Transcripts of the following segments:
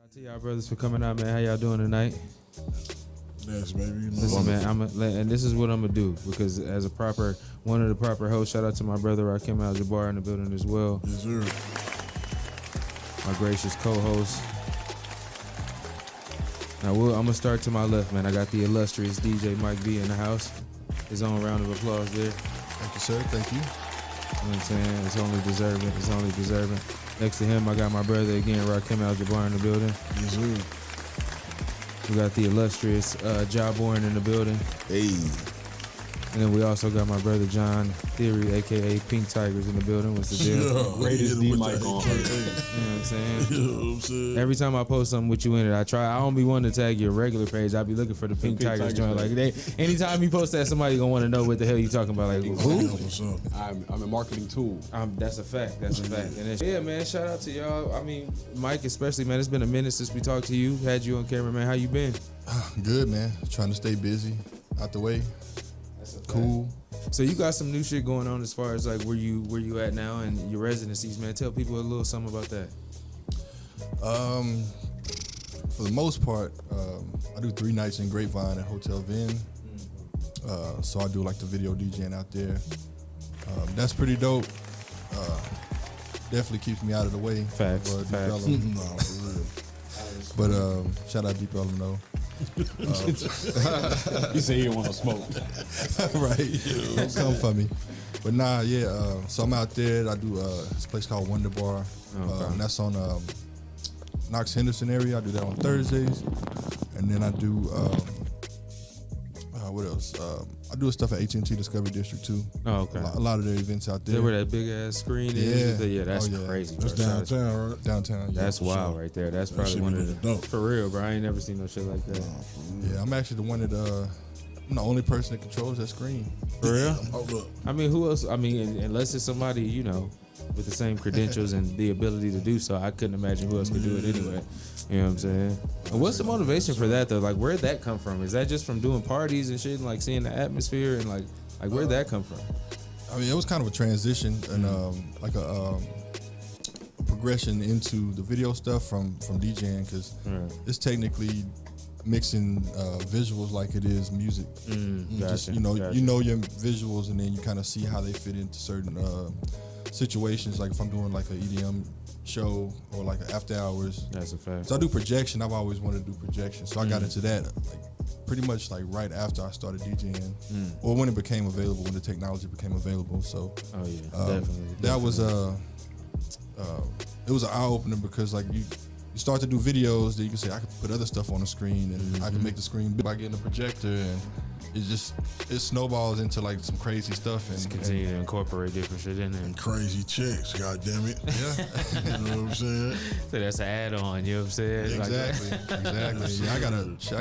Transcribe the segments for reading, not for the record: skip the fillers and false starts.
Out to y'all brothers for coming out, man. How y'all doing tonight? Yes, baby. Listen, man, and this is what I'm gonna do because as a one of the proper hosts, shout out to my brother Rakim Al-Jabbar in the building as well. Yes, sir. My gracious co-host. Now I'm gonna start to my left, man. I got the illustrious DJ Mike B in the house. His own round of applause there. Thank you, sir. Thank you. You know what I'm saying? It's only deserving. It's only deserving. Next to him, I got my brother again, Rakim Al-Jabbar in the building. Yes, sir. We got the illustrious Jawborn in the building. Hey. And then we also got my brother John Theory, a.k.a. Pink Tigers, in the building. What's the deal? Yeah, greatest D mic on earth. You know what I'm saying? You know what I'm saying? Every time I post something with you in it, I don't be wanting to tag your regular page. I be looking for the Pink Tigers joint. Like anytime you post that, somebody gonna want to know what the hell you talking about. Like who? I'm a marketing tool. That's a fact. That's a fact. And yeah, man. Shout out to y'all. I mean, Mike especially, man. It's been a minute since we talked to you. Had you on camera, man. How you been? Good, man. Trying to stay busy, out the way. Cool. So you got some new shit going on as far as like where you at now and your residencies, man. Tell people a little something about that. For the most part, I do 3 nights in Grapevine at Hotel Vin. So I do like the video DJing out there. That's pretty dope. Definitely keeps me out of the way. Facts. Deep Ellum. No, for real. But shout out Deep Ellum though. He said he didn't want to smoke. Right. Don't come for me. But nah, yeah. So I'm out there. I do this place called Wonder Bar. Okay. That's on Knox Henderson area. I do that on Thursdays. And then I do what else? I do stuff at AT&T Discovery District too. Oh, okay. A lot of their events out there. There where that big ass screen is. Yeah, that's crazy. That's bro. downtown, right? Downtown. Yeah. That's wild right there. That's probably one of the dope. For real, bro. I ain't never seen no shit like that. Yeah, I'm actually the one that I'm the only person that controls that screen. For real? Hold up. I mean, who else? I mean, unless it's somebody, you know, with the same credentials and the ability to do so, I couldn't imagine who else could do it anyway. You know what I'm saying? And what's the motivation for that though? Like, where'd that come from? Is that just from doing parties and shit, and like seeing the atmosphere and like where'd that come from? I mean, it was kind of a transition and like a progression into the video stuff from DJing because it's technically mixing visuals like it is music. Gotcha, you know your visuals and then you kind of see how they fit into certain situations. Like if I'm doing like an EDM show or like an after hours. That's a fact. So I do projection. I've always wanted to do projection. So I got into that like pretty much like right after I started DJing or when it became available, when the technology became available. So definitely. That was it was an eye opener because like you start to do videos that you can say I could put other stuff on the screen and I can make the screen big by getting a projector and it snowballs into like some crazy stuff and continue to incorporate different shit in there. And crazy chicks, god damn it. Yeah. You know what I'm saying? So that's an add-on, you know what I'm saying? Exactly. Yeah, I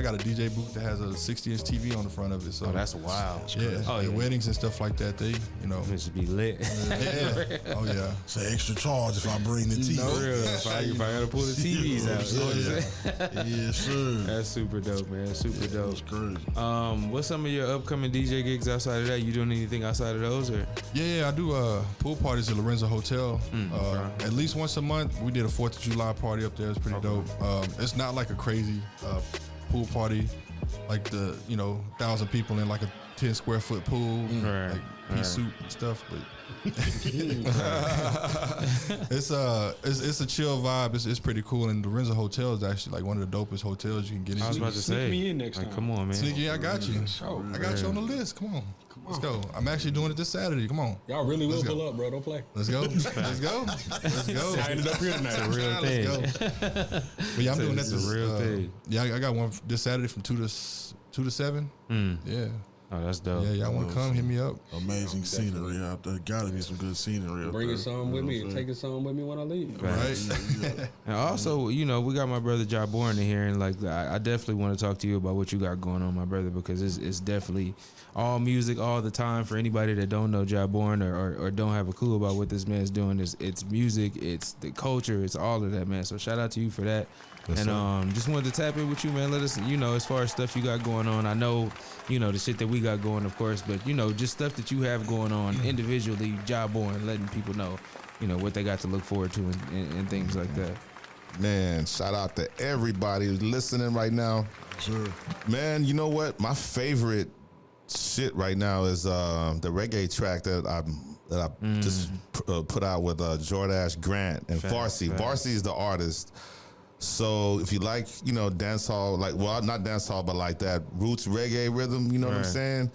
got a DJ booth that has a 60-inch TV on the front of it. So that's wild. Yeah. Oh, yeah. Weddings and stuff like that, they, you know. It should be lit. Yeah. Oh yeah. It's an extra charge if I bring the TV. For real. If I gotta pull the TVs out. You know what I'm saying? Yes, sir. That's super dope, man. Super dope. That's crazy. What's some of your upcoming DJ gigs outside of that? You doing anything outside of those, or? Yeah, I do pool parties at Lorenzo Hotel. At least once a month. We did a 4th of July party up there. It's pretty dope. It's not like a crazy pool party, like the 1,000 people in like a 10 square foot pool, like pea soup and stuff. But it's a chill vibe. It's pretty cool. And the Lorenzo Hotel is actually like one of the dopest hotels you can get into. I was about to say, Sneak me in next time. Come on, man. Sneaky, I got you. I got you on the list. Come on. Let's go. I'm actually doing it this Saturday. Come on. Y'all really will pull up, bro. Don't play. Let's go. Let's go. Let's go. I ended up here tonight. It's a real thing. Let's go. But yeah, I'm doing that It's this a real thing. Yeah, I got one this Saturday from 2 to 7. Yeah. Oh, that's dope. Yeah, y'all want to come? Hit me up. Amazing scenery out there. Gotta be some good scenery out there. Bringing some with me and taking some with me when I leave. Right. And also, we got my brother Jawborn in here, and like I definitely want to talk to you about what you got going on, my brother, because it's definitely all music all the time. For anybody that don't know Jawborn or don't have a clue about what this man's doing, it's music, it's the culture, it's all of that, man. So shout out to you for that. Yes, and just wanted to tap in with you, man. Let us, as far as stuff you got going on. I know, the shit that we got going, of course, but just stuff that you have going on individually, Jawborn, letting people know, what they got to look forward to and things like that. Man, shout out to everybody who's listening right now. Sure. Man, you know what? My favorite shit right now is the reggae track that I just put out with Jordash Grant and Farsi. Farsi is the artist. So if you like, you know, dancehall, like, well, not dancehall, but like that roots reggae rhythm, you know what I'm saying?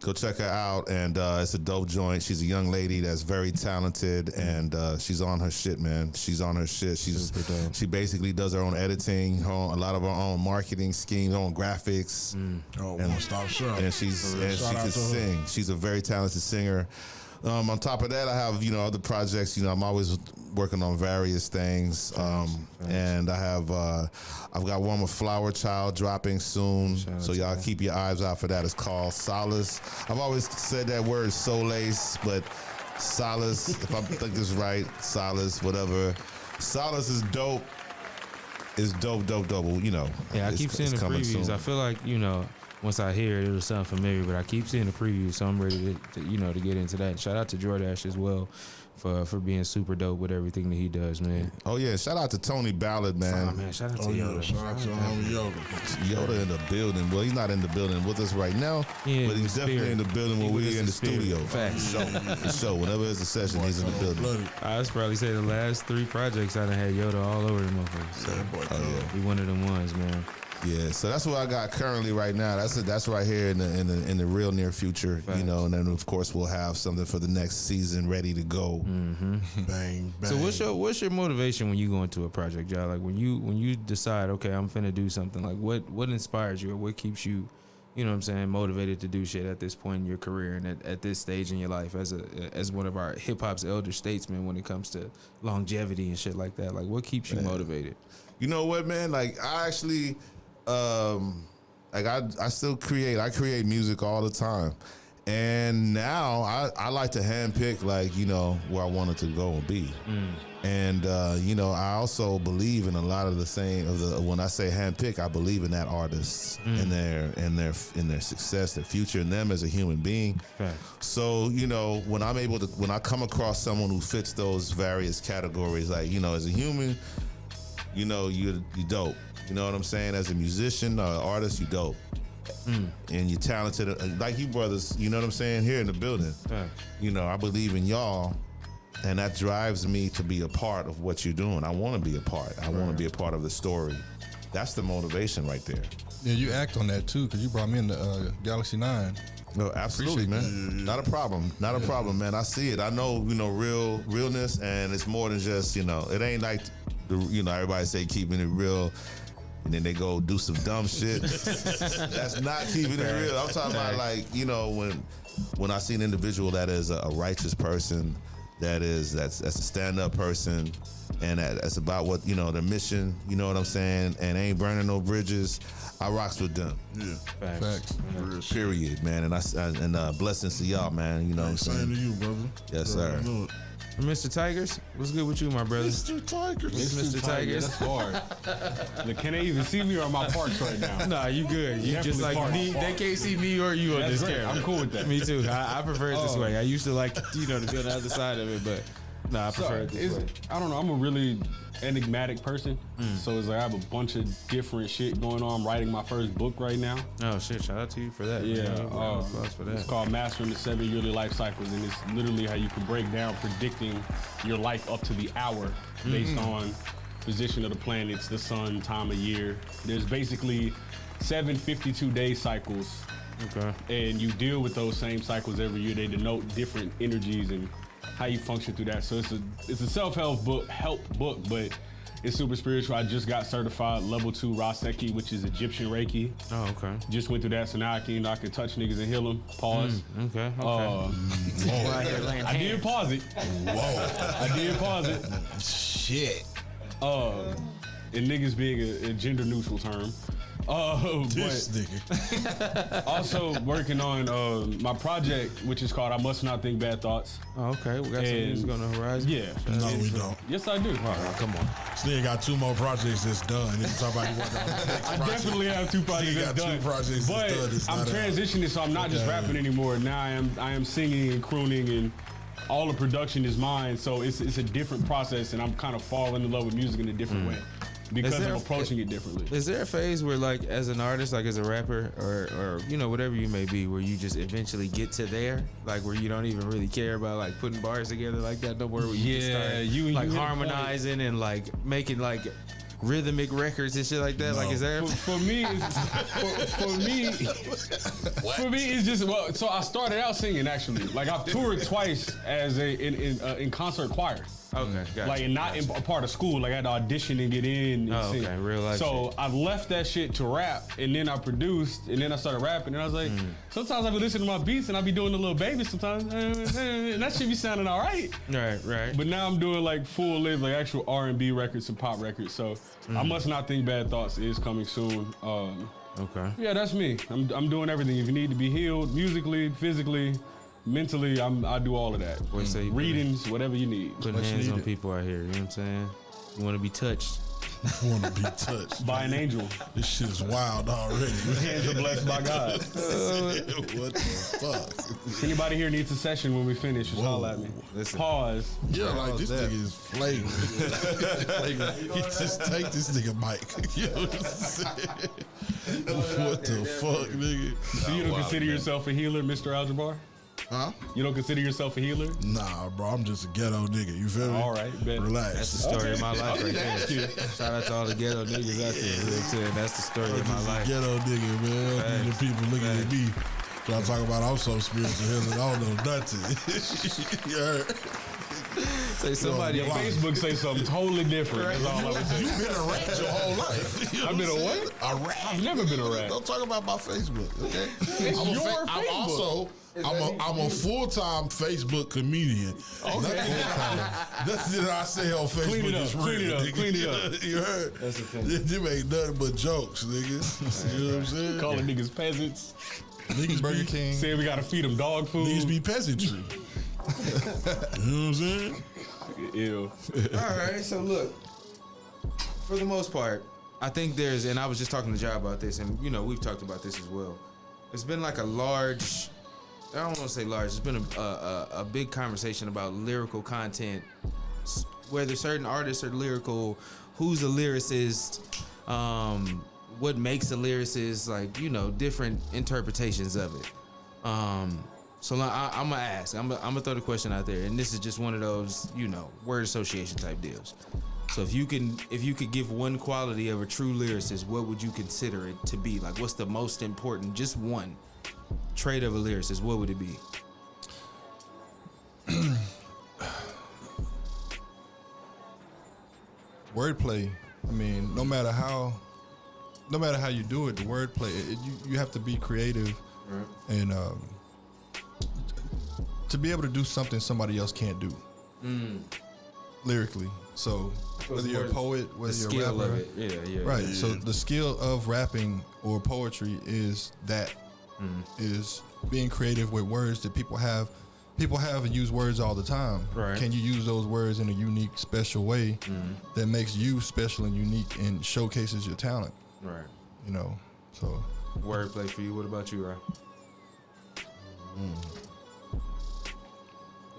Go check her out, and it's a dope joint. She's a young lady that's very talented, and she's on her shit, man. She's on her shit. She basically does her own editing, a lot of her own marketing schemes, her own graphics. Oh, One Stop Shop. And she can sing. She's a very talented singer. On top of that, I have, you know, other projects. You know, I'm always working on various things. And I have, I've got one with Flower Child dropping soon. So y'all keep your eyes out for that. It's called Solace. I've always said that word Solace, but Solace, if I think it's right, Solace, whatever. Solace is dope. It's dope, you know. Yeah, I keep seeing the previews. I feel like, you know, once I hear it, it'll sound familiar, but I keep seeing the preview, so I'm ready to you know, to get into that. Shout out to Jordash as well for being super dope with everything that he does, man. Oh yeah, shout out to Tony Ballard, man. Oh, man, shout out to Yoda. Shout out to Yoda. Yoda in the building. Well, he's not in the building with us right now, but he's definitely in the building when we're in the studio. Facts. For sure. Whenever it's a session, he's in the building. I was probably say the last 3 projects I done had Yoda all over the motherfuckers. So, he one of them ones, man. Yeah, so that's what I got currently right now. That's right here in the real near future, you know. And then of course we'll have something for the next season ready to go. Bang, bang. So what's your motivation when you go into a project, y'all? Like when you decide, okay, I'm finna do something. Like what inspires you, or what keeps you, you know what I'm saying, motivated to do shit at this point in your career and at this stage in your life as one of our hip hop's elder statesmen when it comes to longevity and shit like that. Like what keeps you motivated? You know what, man? Like I actually. Like I still create. I create music all the time, and now I like to handpick, like, you know, where I want it to go and be. And you know, I also believe in a lot of the same of the. When I say handpick, I believe in that artists and their success, their future, and them as a human being. So you know, when I come across someone who fits those various categories, like, you know, as a human, you know, you dope. You know what I'm saying? As a musician or artist, you dope. And you're talented. Like you brothers, you know what I'm saying? Here in the building. You know, I believe in y'all. And that drives me to be a part of what you're doing. I want to be a part. I want to be a part of the story. That's the motivation right there. Yeah, you act on that too, because you brought me into Galaxy 9. No, absolutely, man. Not a problem. Not a problem, man. I see it. I know, you know, realness, and it's more than just, you know, it ain't like, you know, everybody say keeping it real, and then they go do some dumb shit. That's not keeping it real. I'm talking about, like, you know, when I see an individual that is a righteous person, that's a stand-up person, and that's about what, you know, their mission, you know what I'm saying, and ain't burning no bridges, I rocks with them. Yeah. Facts. Period, man. And blessings to y'all, man. You know what I'm saying? Same to you, brother. Yes, sir. Mr. Tigers, what's good with you, my brother? Mr. Tigers. It's Mr. Tigers. That's hard. Look, can they even see me or am I parked right now? Nah, you good. You just like me. They can't see me or you on this camera. I'm cool with that. Me too. I prefer it this way. I used to like, you know, to be on the other side of it, but nah, I prefer it this way. I don't know. I'm a really enigmatic person, so it's like I have a bunch of different shit going on. I'm writing my first book right now. Oh shit! Shout out to you for that. Yeah, for that. It's called Mastering the 7 Yearly Life Cycles, and it's literally how you can break down predicting your life up to the hour based on position of the planets, the sun, time of year. There's basically 7 52-day cycles. Okay. And you deal with those same cycles every year. They denote different energies and how you function through that. So it's a self-help book, but it's super spiritual. I just got certified level 2 Raseki, which is Egyptian Reiki. Oh, okay. Just went through that, so now I can touch niggas and heal them. Pause. Okay. I did pause it. Whoa. I did pause it. Shit. And niggas being a gender neutral term. This nigga. Also working on my project, which is called I Must Not Think Bad Thoughts. Oh, okay. We got some music on the horizon. Yeah. No, we don't. Yes, I do. Oh, come on. This nigga got 2 more projects that's done. He talk about he working on the next I project. definitely have 2 projects He got that's done. 2 projects but that's done. It's I'm not out. transitioning, so I'm not just rapping anymore. Now I am singing and crooning and all the production is mine, so it's a different process, and I'm kind of falling in love with music in a different way because I'm approaching it differently. Is there a phase where, like, as an artist, like as a rapper, or you know, whatever you may be, where you just eventually get to there, like where you don't even really care about like putting bars together like that no more? Where you just start like harmonizing and like making like rhythmic records and shit like that. No. Like, is there for me? For me, it's just so I started out singing actually. Like I've toured twice as in concert choir. Okay, gotcha. Like, and not in a part of school. Like I had to audition and get in and sing. Okay, real life. So shit. I left that shit to rap, and then I produced, and then I started rapping, and I was like, sometimes I be listening to my beats, and I be doing the little baby sometimes, and that shit be sounding all right. Right. But now I'm doing like full live, like actual R&B records and pop records. So I Must Not Think Bad Thoughts is coming soon. Okay. Yeah, that's me. I'm doing everything. If you need to be healed musically, physically, mentally, I do all of that. Readings, whatever you need. Putting hands on people out here, you know what I'm saying? You want to be touched. I want to be touched by an angel. This shit is wild already. Hands are blessed by God. What the fuck? If anybody here needs a session when we finish, just holler at me. Listen. Pause. Yeah, like this nigga is flagrant. He just take this nigga mic. You know what I'm saying? What the fuck, nigga? So you don't consider yourself a healer, Mr. Aljabar? Huh? You don't consider yourself a healer? Nah, bro, I'm just a ghetto nigga. You feel me? All right, bet. Relax. That's the story of my life right there. Shout out to all the ghetto niggas out there. You know what I'm saying? That's the story of my life. Ghetto nigga, man. The people looking at me trying to talk about I'm so spiritual healing. I don't know nothing. You heard? Say somebody on Facebook say something totally different. That's all I would say. You've been a rat your whole life. You know I've been a what? A rat. I've never been a rat. Don't talk about my Facebook, okay? I'm a full-time Facebook comedian. Okay. Nothing that I say on Facebook is real. Clean it up. You heard? That's the thing. Them ain't nothing but jokes, nigga. You know what I'm saying? Calling niggas peasants. Niggas Burger King. Saying we gotta feed them dog food. Niggas be peasantry. You know what I'm saying? Ew. All right, so look, for the most part, I think there's, and I was just talking to Jai about this, and you know, we've talked about this as well. It's been like a large, I don't want to say large, it's been a big conversation about lyrical content, whether certain artists are lyrical, who's a lyricist, what makes a lyricist, like, you know, different interpretations of it. So I'm gonna ask. I'm gonna throw the question out there, and this is just one of those, you know, word association type deals. So if you could give one quality of a true lyricist, what would you consider it to be? Like, what's the most important? Just one trait of a lyricist. What would it be? Wordplay. I mean, no matter how you do it, the wordplay. You have to be creative, right, and to be able to do something somebody else can't do lyrically. So whether you're a poet, whether you're a rapper, right. Yeah. So the skill of rapping or poetry is that is being creative with words that people have and use words all the time. Right. Can you use those words in a unique, special way that makes you special and unique and showcases your talent? Right. You know. So wordplay for you. What about you, Ryan?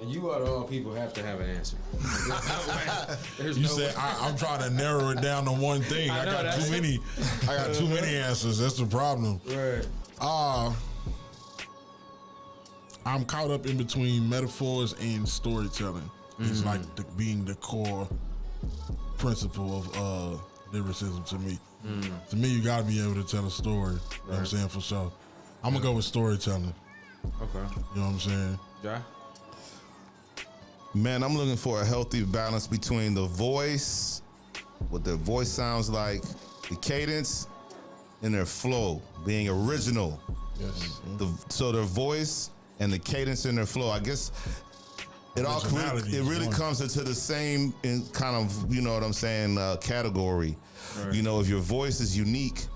And you are the all people have to have an answer. You said I'm trying to narrow it down to one thing. I got too many. I got too many answers. That's the problem. Right. I'm caught up in between metaphors and storytelling. It's like being the core principle of lyricism to me. To me, you got to be able to tell a story. You know what I'm saying? For sure. I'm going to go with storytelling. Okay. You know what I'm saying? Yeah. Man, I'm looking for a healthy balance between the voice, what their voice sounds like, the cadence, and their flow, being original. Yes. So their voice and the cadence in their flow, I guess it really comes into the same kind of, you know what I'm saying, category. Right. You know, if your voice is unique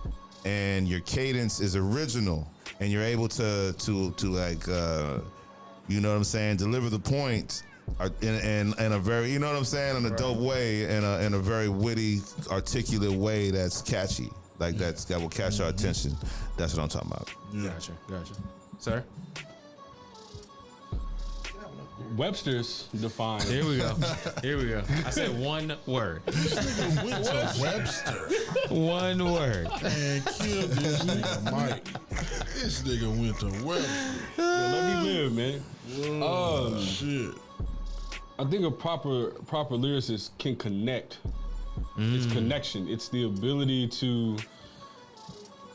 and your cadence is original and you're able to like, you know what I'm saying, deliver the point in a very, you know what I'm saying, in a dope way, in a very witty, articulate way that's catchy, like that will catch our attention. That's what I'm talking about. Gotcha. Sir? Webster's defined. Here we go. Here we go. I said one word. This nigga went to Webster One word. and killed this nigga Mike. This nigga went to Webster. Yeah, let me live, man. Oh, shit. I think a proper lyricist can connect. It's connection. It's the ability to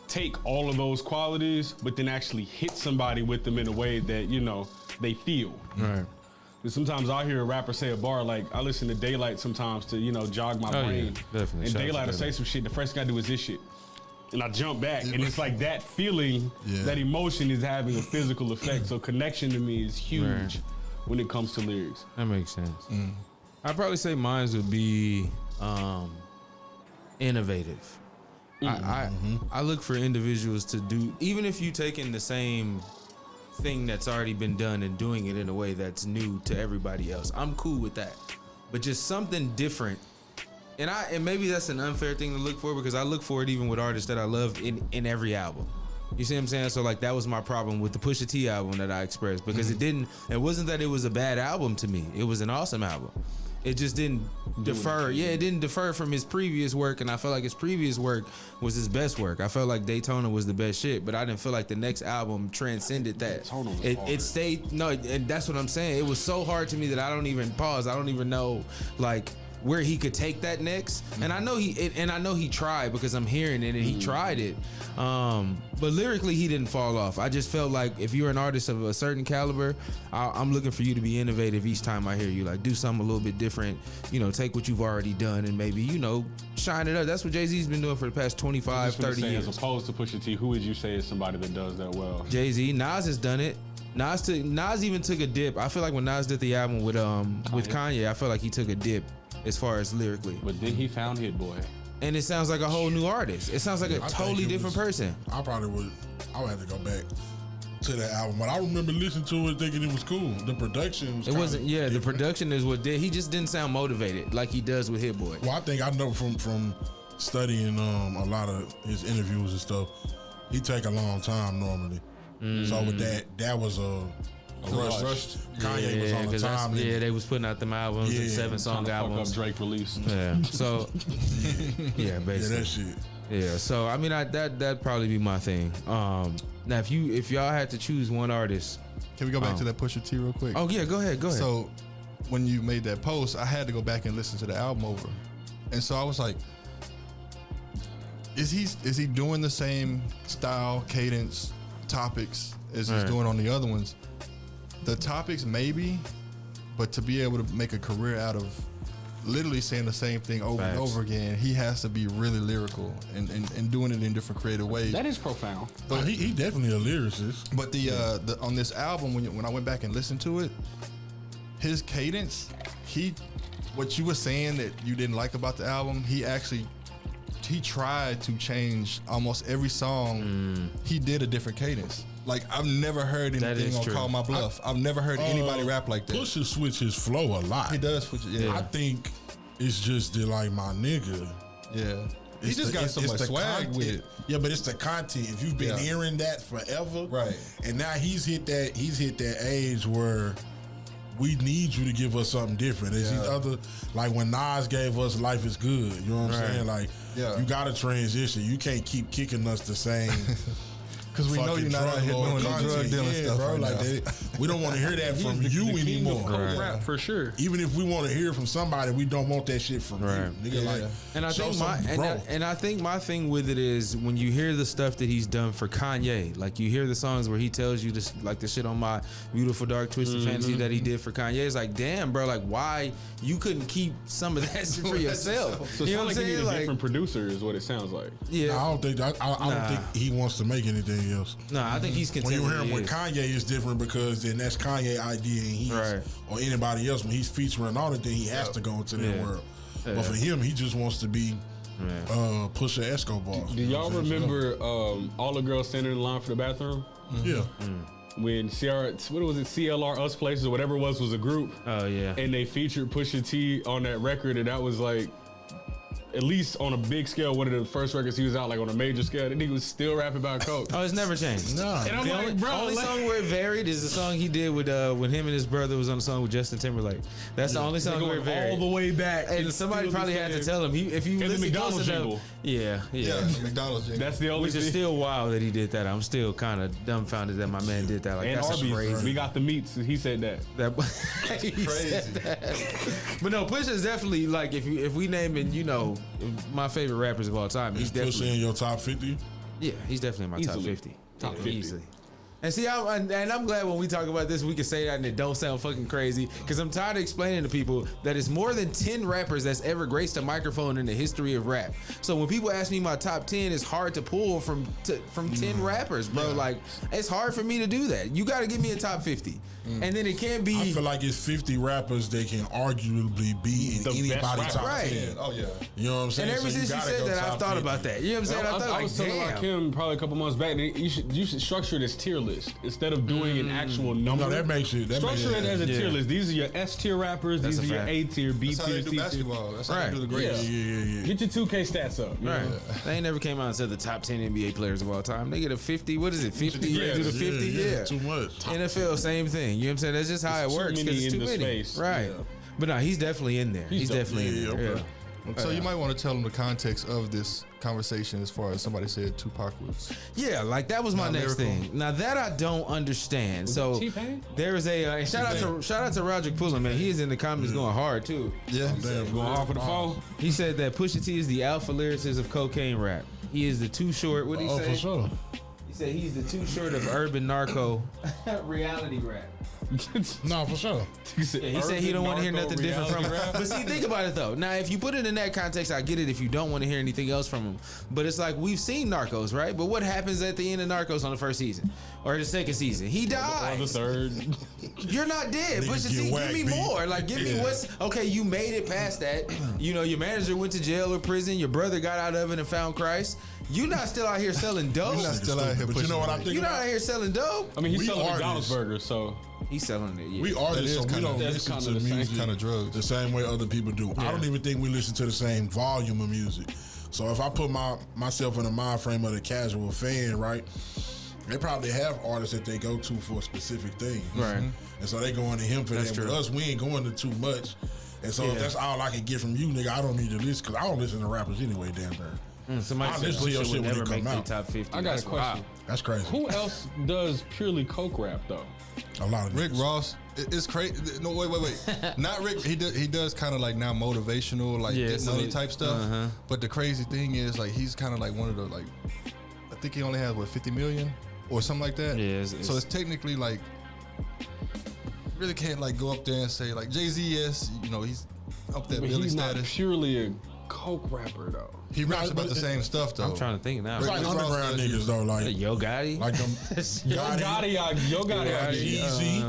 take all of those qualities, but then actually hit somebody with them in a way that, you know, they feel. Right. And sometimes I'll hear a rapper say a bar, like I listen to Daylight sometimes to, you know, jog my brain. Yeah, definitely. And Shout out Daylight to will say some shit, the first thing I do is this shit. And I jump back, and it's like that feeling, Yeah. that emotion is having a physical effect. So connection to me is huge Right. when it comes to lyrics. That makes sense. I'd probably say mine would be innovative. I look for individuals to do, even if you taking the same thing that's already been done and doing it in a way that's new to everybody else. I'm cool with that. But just something different. And maybe that's an unfair thing to look for, because I look for it even with artists that I love in every album. You see what I'm saying? So like that was my problem with the Pusha T album that I expressed, because it wasn't that it was a bad album to me. It was an awesome album. It just didn't defer. Yeah, it didn't defer from his previous work, and I felt like his previous work was his best work. I felt like Daytona was the best shit, but I didn't feel like the next album transcended that. Daytona was hard. It stayed, no, and that's what I'm saying. It was so hard to me that I don't even know like where he could take that next. And I know he tried, because I'm hearing it and he tried it. But lyrically he didn't fall off. I just felt like if you're an artist of a certain caliber, I'm looking for you to be innovative each time I hear you. Like do something a little bit different, you know, take what you've already done and maybe, you know, shine it up. That's what Jay-Z's been doing for the past 25, 30 years. As opposed to Pusha T, who would you say is somebody that does that well? Jay-Z, Nas has done it. Nas even took a dip. I feel like when Nas did the album with Kanye, I feel like he took a dip as far as lyrically. But then he found Hit Boy. And it sounds like a whole new artist. It sounds like a totally different person. I would have to go back to that album, but I remember listening to it thinking it was cool. The production was The production is what did. He just didn't sound motivated like he does with Hit Boy. Well, I think I know from studying a lot of his interviews and stuff, he take a long time normally. So with that was a rush. Kanye was on the time limit. Yeah, they was putting out them albums, and 7-song albums. Fuck up Drake release. Yeah. So yeah, basically. Yeah, that shit. Yeah. So I mean, that'd probably be my thing. Now if y'all had to choose one artist, Can we go back to that Pusha T real quick? oh yeah, go ahead. So when you made that post, I had to go back and listen to the album over, and so I was like, is he doing the same style, cadence, topics as he's doing on the other ones? The topics maybe, but to be able to make a career out of literally saying the same thing over and over again, he has to be really lyrical and doing it in different creative ways. That is profound. But he definitely a lyricist. But the on this album, when I went back and listened to it, his cadence, what you were saying that you didn't like about the album, he tried to change almost every song. He did a different cadence. Like I've never heard anything on Call My Bluff. I've never heard anybody rap like that. Pusha switch his flow a lot. He does switch it. Yeah, I think it's just that, like, my nigga. yeah. He just got so much swag with it. Yeah, but it's the content. If you've been hearing that forever, Right. And now he's hit that age where we need you to give us something different. There's these other, like when Nas gave us Life Is Good. You know what I'm saying? Like, you got to transition. You can't keep kicking us the same. Because we know you're not out here doing no drug dealing stuff, bro. right Like we don't want to hear that from you anymore. Rap for sure. Even if we want to hear from somebody, we don't want that shit from you, nigga. Like, and I think my thing with it is when you hear the stuff that he's done for Kanye, like you hear the songs where he tells you this, like the shit on My Beautiful Dark Twisted Fantasy that he did for Kanye. It's like, damn, bro, like why you couldn't keep some of that shit for yourself? So You know what I'm like you saying? need a different producer is what it sounds like. Yeah, I don't think he wants to make anything else. no, I think he's When content. you hear him with Kanye, it's different because then that's Kanye idea, and he's or anybody else when he's featuring all the thing, he has to go into that world. But for him, he just wants to be Pusha Escobar. Do y'all remember all the girls standing in line for the bathroom? Yeah. When CLR Us Places or whatever it was a group. Oh yeah. And they featured Pusha T on that record, and that was like at least on a big scale, one of the first records he was out, like on a major scale, that nigga was still rapping about coke. Oh, it's never changed. No. And I'm The like, bro, only song where it varied is the song he did with when him and his brother was on the song with Justin Timberlake. That's the only song where it varied. all the way back. And somebody probably had to tell him. If you And the listen McDonald's close enough, jingle. yeah. the McDonald's jingle. That's the only Which is thing. still wild that he did that. I'm still kind of dumbfounded that my man did that. Like And that's Arby's, crazy. we got the meats. He said that. He Crazy. said that. But no, Pusha is definitely like if we name it, my favorite rappers of all time. He's Is Pusha definitely in your top 50? yeah, he's definitely in my top Easily. 50. Top Yeah, 50. easily. And see, I'm glad when we talk about this, we can say that and it don't sound fucking crazy. Because I'm tired of explaining to people that it's more than 10 rappers that's ever graced a microphone in the history of rap. So when people ask me my top 10, it's hard to pull from 10 rappers, bro. Yeah. Like, it's hard for me to do that. You got to give me a top 50. And then it can't be. I feel like it's 50 rappers that can arguably be in The best anybody's rapper. top Right. 10. Oh yeah. You know what I'm saying? And ever So since you gotta said go that, I've top thought 50. about that. You know what I'm saying? I thought, I like, was telling damn. Rakim probably a couple months back that you should structure it as tier list instead of doing an actual number. No, that makes it. Structure it as a Yeah. tier list. These are your S tier rappers. That's These a are your fact. A tier, B That's how tier, they do C tier. basketball. That's how Right. they do the grades. Yeah. Get your 2K stats up. you Right. know? They ain't never came out and said the top 10 NBA players of all time. They get a 50. What is it? 50? Yeah, They do the 50? Yeah. Too much. NFL, same thing. You know what I'm saying? That's just how It's it too works. many 'Cause it's in too the many. space. Right. Yeah. But no, he's definitely in there. He's dope. definitely in there. okay. Yeah. So you might want to tell them the context of this conversation as far as somebody said Tupac was. Yeah, like that was my Not next lyrical. thing. Now that I don't understand. So T-Pain? there is a and shout out to Roger Pullen, man. He is in the comments going hard too. Yeah. Damn, Going hard for the phone. He said that Pusha T is the alpha lyricist of cocaine rap. He is the too short. What did he Oh, say? for sure. He said he's the too short of urban narco reality rap. No, for sure. Yeah, he said he don't want to hear nothing different from him. But see, think about it though. Now, if you put it in that context, I get it if you don't want to hear anything else from him. But it's like we've seen Narcos, right? But what happens at the end of Narcos on the first season or the second season? He Or the dies. third. You're not dead. Niggas Pusha get T, give whacked, me B. more. Like, give me Yeah. what's okay. You made it past that. You know, your manager went to jail or prison. Your brother got out of it and found Christ. You're not still out here selling dope. You're not still out here But you know what I'm pushing thinking You're not about? out here selling dope. I mean, he's We selling McDonald's artists. burgers, so He's selling it. Yeah. We artists, is so we kinda- don't that's listen kinda to the same music kind of drugs. the same way other people do. I don't even think we listen to the same volume of music. So if I put myself in the mind frame of the casual fan, right, they probably have artists that they go to for a specific thing. Right. And so they going to him for That's that. true. With us, we ain't going to too much. And so Yeah. if that's all I can get from you, nigga, I don't need to listen because I don't listen to rappers anyway, damn near. Somebody I said listen to your Pusha shit would when never it make come the out. top 50. I got That's a question. wild. That's crazy. Who else does purely coke rap though? A lot of Rick niggas. Ross is crazy. No, wait. Not Rick. He does kind of like now motivational, like Yeah, get so money he- type stuff. uh-huh. But the crazy thing is, like, he's kind of like one of the like, I think he only has what 50 million or something like that. Yeah, so it's technically like, really can't like go up there and say like Jay-Z. Yes, you know he's up there But Billy he's not status. purely a coke rapper though. He raps No, about but the same stuff though. I'm trying to think now. It's like Rick Ross underground does- niggas though, like Yo Gotti. them Yo Gotti, Easy.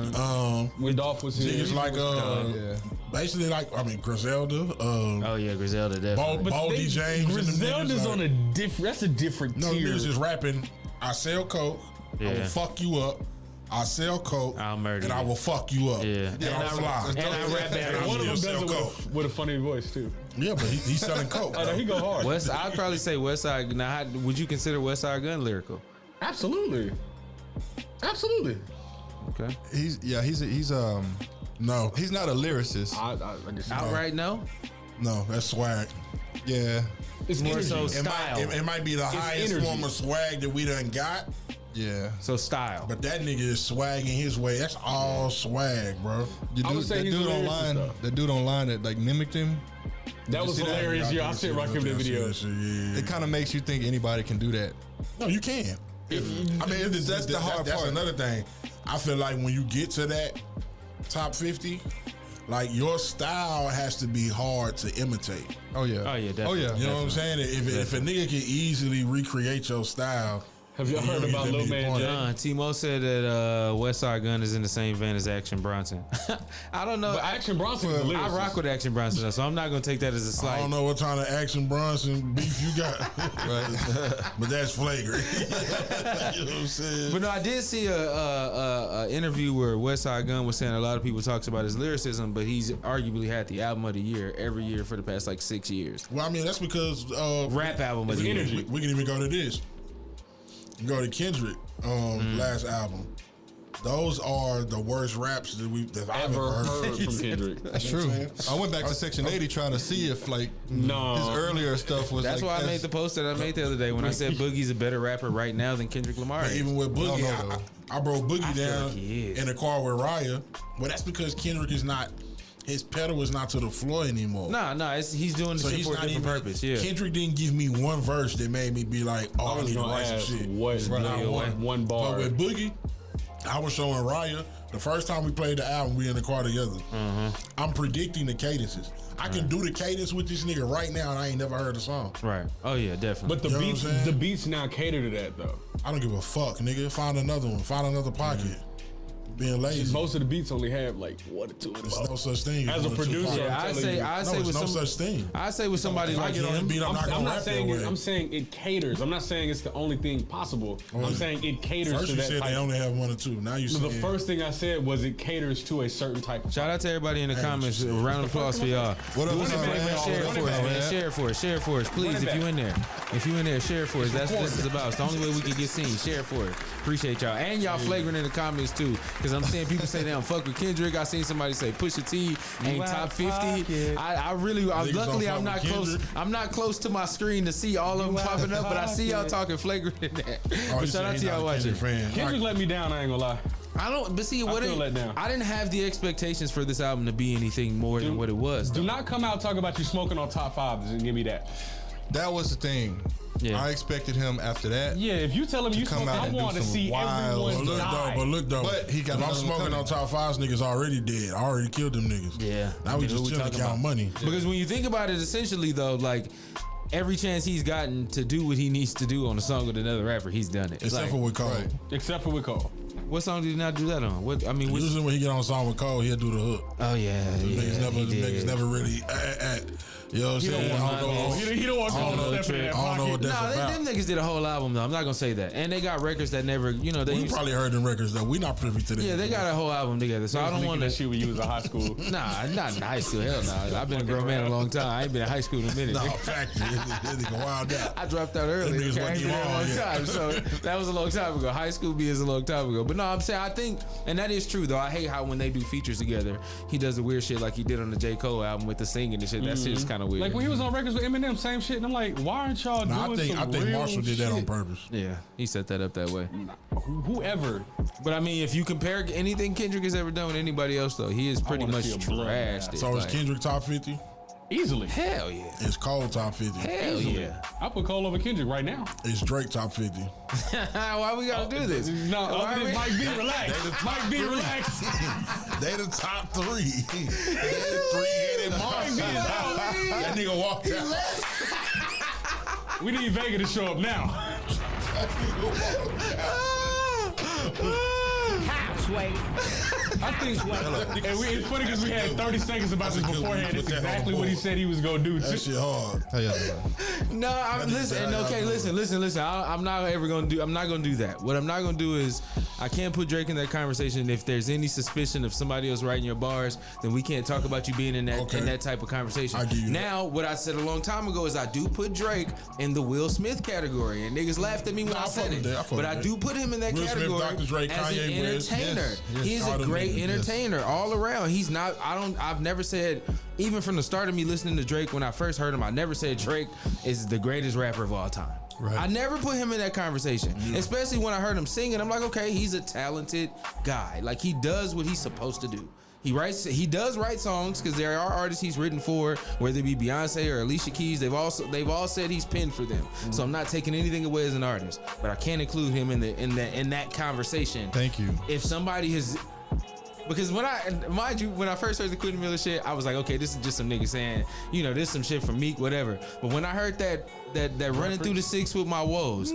when Dolph was here. Niggas like yeah. basically like Griselda, Oh yeah, Griselda definitely. Baldy James, and them Griselda's niggas, on like, a different. That's a different no tier. niggas just rapping. I sell coke. I will Yeah. fuck you up. I sell coke. I'll murder and you. I will fuck you up. Yeah. and And I'll I- fly. and I rap better And than I One of them still does sell it coke. with a funny voice too. Yeah, but he's selling coke. Oh, no, he go hard. West, I'd probably say West Side. Now, would you consider West Side Gun lyrical? Absolutely. Okay. He's No, he's not a lyricist. I just Outright no. no, that's swag. Yeah. it's More energy. so It style. it might be the highest energy. form of swag that we done got, Yeah. So style. but that nigga is swagging his way. That's all swag, bro. You I would say that he's a dude lyricist, online, though. that dude online that like mimicked him. That was see that? hilarious. Yeah, I sent Rakim the video. Yeah. It kind of makes you think anybody can do that. No, you can't. I mean, That's the hard That's part. another thing. I feel like when you get to that top 50, like your style has to be hard to imitate. Oh yeah. Oh, yeah, definitely. Oh yeah. You know what I'm saying? If a nigga can easily recreate your style, Have y'all heard about Lil Man J? Timo said that Westside Gunn is in the same vein as Action Bronson. I don't know. But Action Bronson is a lyricist. I rock with Action Bronson, so I'm not going to take that as a slight. I don't know what kind of Action Bronson beef you got, but that's flagrant. You know what I'm saying? But no, I did see a interview where Westside Gunn was saying a lot of people talks about his lyricism, but he's arguably had the album of the year every year for the past like 6 years. Well, I mean, that's because rap album of the year. We can even go to this. Go to Kendrick last album. Those are the worst raps that I've ever heard from Kendrick. That's true. I went back to Section 80 trying to see if his earlier stuff was. That's why I made the post that I made the other day when I said Boogie's a better rapper right now than Kendrick Lamar. Even with Boogie, I broke Boogie down like in the car with Raya. But that's because Kendrick is not. His pedal is not to the floor anymore. He's doing the shit for a different purpose. Yeah, Kendrick didn't give me one verse that made me be like, "Oh, I need to write some shit." One bar. But with Boogie, I was showing Raya the first time we played the album. We in the car together. I'm predicting the cadences. I can do the cadence with this nigga right now, and I ain't never heard the song. Right. Oh yeah, definitely. But the beats now cater to that though. I don't give a fuck, nigga. Find another one. Find another pocket. Being lazy. Most of the beats only have like 1 or 2 of them. There's no such thing as a producer. Yeah, I say with no such thing. I say with somebody like him. I'm saying it caters. I'm not saying it's the only thing possible. I'm saying it caters first to that. First you said they only have 1 or 2. Now you the first thing I said was it caters to a certain type of. Shout out to everybody in the comments. A round of applause for y'all. What up, share it for us, man. Share it for us, please. If you in there, share it for us. That's what this is about. It's the only way we can get seen. Share it for us. Appreciate y'all, and y'all flagrant in the comments too, because I'm seeing people say they don't fuck with Kendrick. I seen somebody say Pusha T ain't top 50. Luckily I'm not close. I'm not close to my screen to see all of them popping up, but I see y'all talking flagrant in that. But shout out to y'all watching. Kendrick let me down. I ain't gonna lie. I don't. But see, I feel let down. I didn't have the expectations for this album to be anything more than what it was. Do not come out talking about you smoking on top 5s and give me that. That was the thing. Yeah. I expected him after that. Yeah, if you tell him you smoke, I want to see everyone die. But look though, if I'm smoking on top 5s, niggas already dead. I already killed them niggas. Yeah. Now we just chilling count money. Because when you think about it, essentially though, like every chance he's gotten to do what he needs to do on a song with another rapper, he's done it. Except for with Cole. Right. Except for with Cole. What song did he not do that on? Usually when he get on a song with Cole, he'll do the hook. Oh yeah. Niggas never really. You know what I'm saying? He don't want to step in that pocket. I don't know what that's about. Them niggas did a whole album though. I'm not gonna say that. And they got records that never, we probably heard them records though. We not privy to them. Yeah, they got a whole album together. So I don't want to. That shit when you was in high school. Nah, not in high school. Hell no. I've been a grown man a long time. I ain't been in high school in a minute. No, fact. That nigga wild out. I dropped out early. I ain't been there a long time. So that was a long time ago. High school is a long time ago. But no, I'm saying I think, and that is true though. I hate how when they do features together, he does the weird shit like he did on the J. Cole album with the singing and shit. That shit is kind of weird. Like when he was on records with Eminem, same shit. And I'm like, why aren't y'all doing some real shit? I think Marshall did that on purpose. Yeah, he set that up that way. Whoever. But I mean, if you compare anything Kendrick has ever done with anybody else, though, he is pretty much trashed. So is Kendrick top 50? Easily. Hell yeah. Is Cole top 50? Hell yeah. I put Cole over Kendrick right now. Is Drake top 50? Why we gotta do this? No, Mike B, relax. Mike B, relax. They the top 3. They the 3-headed monster. That nigga walked out. We need Vega to show up now. Halfway. I think, and it's funny because we had 30 seconds about this beforehand. It's exactly what he said he was gonna do. That shit hard. No, listen. I'm not gonna do that. What I'm not gonna do is I can't put Drake in that conversation. If there's any suspicion of somebody else writing your bars, then we can't talk about you being in that type of conversation. Now, what I said a long time ago is I do put Drake in the Will Smith category, and niggas laughed at me when I said it. But I do put him in that category as an entertainer. He is a great entertainer all around. He's not. I've never said, even from the start of me listening to Drake when I first heard him, I never said Drake is the greatest rapper of all time. Right. I never put him in that conversation, especially when I heard him singing. I'm like, okay, he's a talented guy. Like he does what he's supposed to do. He does write songs because there are artists he's written for, whether it be Beyonce or Alicia Keys. They've all said he's penned for them. So I'm not taking anything away as an artist, but I can't include him in that conversation. Thank you. If somebody has Because when I first heard the Quentin Miller shit, I was like, okay, this is just some nigga saying, this some shit from Meek, whatever. But when I heard that running through the six with my woes,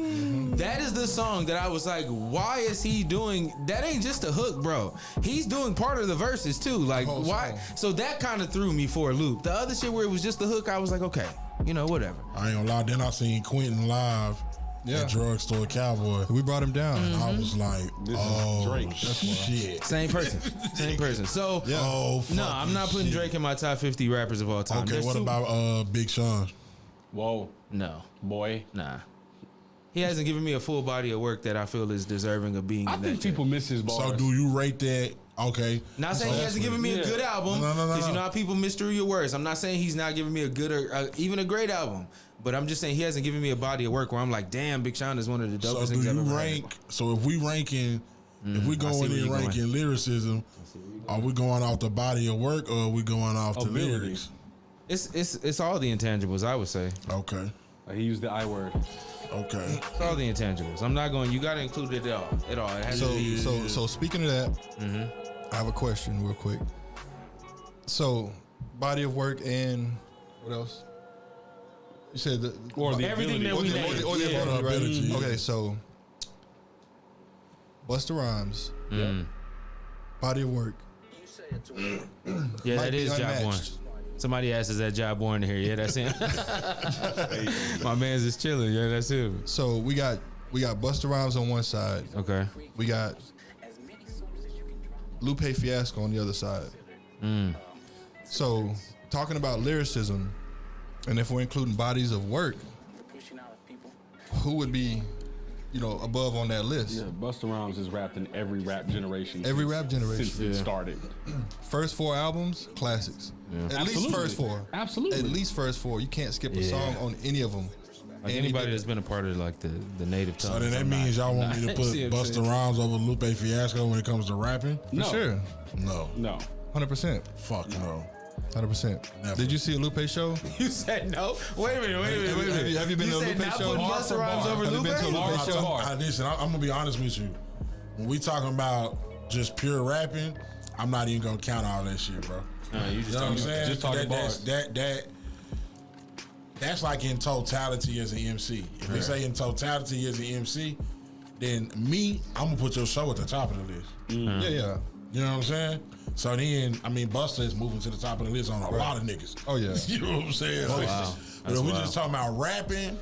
that is the song that I was like, why is he doing that? Ain't just a hook, bro. He's doing part of the verses too. Like, why? So that kind of threw me for a loop. The other shit where it was just the hook, I was like, okay, whatever. I ain't gonna lie. Then I seen Quentin live at Drugstore Cowboy. We brought him down. I was like, Drake. Shit. Same person. So, no, I'm not putting Drake in my top 50 rappers of all time. Okay, what about Big Sean? Whoa. No. Boy. Nah. He hasn't given me a full body of work that I feel is deserving of being I in think that people miss his bars. So do you rate that? Okay. Not saying he hasn't given me a good album. Because you know how people misconstrue your words. I'm not saying he's not giving me a good or even a great album. But I'm just saying he hasn't given me a body of work where I'm like, damn, Big Sean is one of the dopest things I've ever heard. So if we ranking, if we going in ranking lyricism, are we going off the body of work or are we going off the lyrics? It's all the intangibles, I would say. Okay. He used the I word. Okay. It's all the intangibles. I'm not going. You got to include it all. It has to be. So speaking of that, I have a question real quick. So body of work and what else? You said everything that we named. Or the ability, right? Okay, so Busta Rhymes, body of work. Yeah, that is Job Born. Somebody asked, is that Job Born here? Yeah, that's him. My man's is chilling. Yeah, that's him. So we got Busta Rhymes on one side. Okay. We got Lupe Fiasco on the other side. So talking about lyricism, and if we're including bodies of work, who would be, above on that list? Yeah, Busta Rhymes has rapped in every rap generation. Since it started. First 4 albums, classics. Yeah. At least first 4. Absolutely. At least first 4. You can't skip a song on any of them. Like anybody that's been a part of like the native tongue. So then that means y'all want me to put Busta Rhymes over Lupe Fiasco when it comes to rapping? For sure. No. 100%. Fuck no. 100%. Never. Did you see a Lupe show? You said no. Wait a minute. Have you been to a Lupe show? Busta Rhymes over Have you been to a Lupe show? Listen, I'm gonna be honest with you. When we talking about just pure rapping, I'm not even gonna count all that shit, bro. You just talking saying? Just talking bars. That's like in totality as an MC. If we say in totality as an MC, then I'm gonna put your show at the top of the list. Yeah. You know what I'm saying? So then, Busta is moving to the top of the list on a lot of niggas. Oh yeah. You know what I'm saying? Oh, wow. But if we just talking about rapping,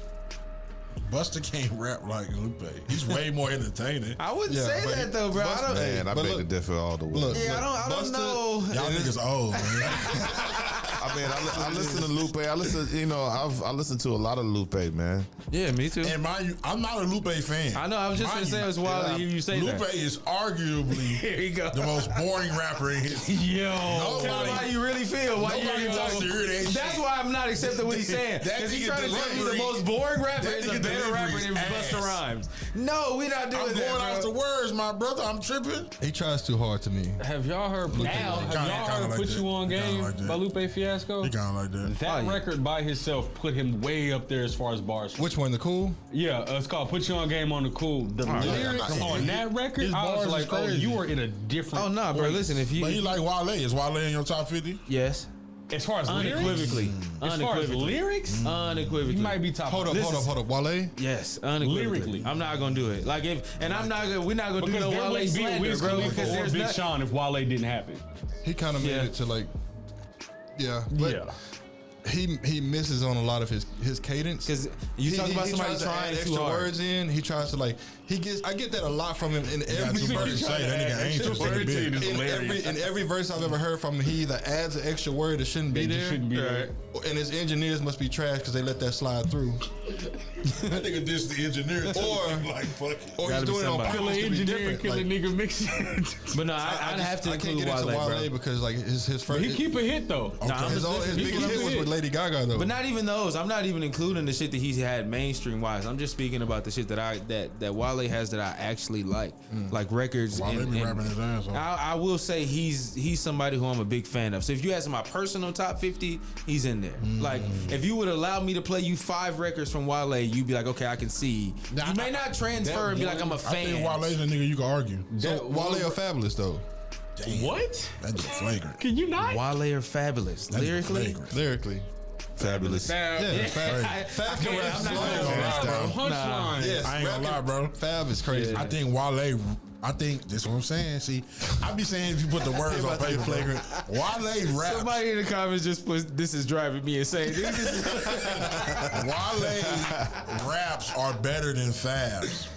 Busta can't rap like Lupe. He's way more entertaining. I wouldn't say that though, bro. I beg to differ all the way. I don't know. Y'all niggas old, man. I listen to Lupe. I listen to a lot of Lupe, man. Yeah, me too. And mind you, I'm not a Lupe fan. I know. I was just gonna say it was wild to hear you say that. Lupe is arguably Here you go. the most boring rapper in history. Yo, tell me how you really feel. Why you wants to hear that shit. That's why I'm not accepting what he's saying. Because he's trying to tell me the most boring rapper is a better rapper than Busta Rhymes. No, we not doing that. I'm going off the words, my brother. I'm tripping. He tries too hard to me. Have y'all heard Put You On Game by Lupe Fiasco? He kind of like that. That record by himself put him way up there as far as bars. Which one, the Cool? Yeah, it's called Put You On Game on the Cool. The lyrics on that record, I was like, you are in a different. Oh no, bro! Listen, if you. But you like Wale? Is Wale in your top 50? Yes. As far as unequivocally, as far as lyrics, unequivocally, he might be top. Hold up, Wale. Yes, unequivocally. Lyrically, I'm not gonna do it. Like we're not gonna do no Wale slander, bro. Because there's Big Sean if Wale didn't happen. He kind of made it to like, but he misses on a lot of his cadence. Because you talk about somebody trying to extra words in. He tries to like. I get that a lot from him in every verse. In every verse I've ever heard from him, he either adds an extra word that shouldn't be there, and his engineers must be trash because they let that slide through. That nigga dissed the engineer, or he's doing it on purpose to be different. Killing nigga mixing. But no, I'd have to include Wale because like his first. He keep a hit though. His biggest hit was with Lady Gaga though. But not even those. I'm not even including the shit that he's had mainstream wise. I'm just speaking about the shit that Wale has that I actually like records. I will say he's somebody who I'm a big fan of. So if you ask my personal top 50, he's in there. Like if you would allow me to play you 5 records from Wale, you'd be like, okay, I can see. You may not transfer and be like, I'm a fan. I think Wale's a nigga you can argue. So Wale or Fabulous though? Damn. What? That's just flagrant. Can you not? Wale or Fabulous? That's Lyrically? Lyrically. Fabulous. Yeah, Fab can rap slow. Punchline. Yes, I ain't gonna lie, bro. Fab is crazy. I think Wale. I think that's what I'm saying. See, I be saying if you put the words on paper, flagrant. Wale raps. Somebody in the comments just put, "This is driving me insane." Wale raps are better than Fab's.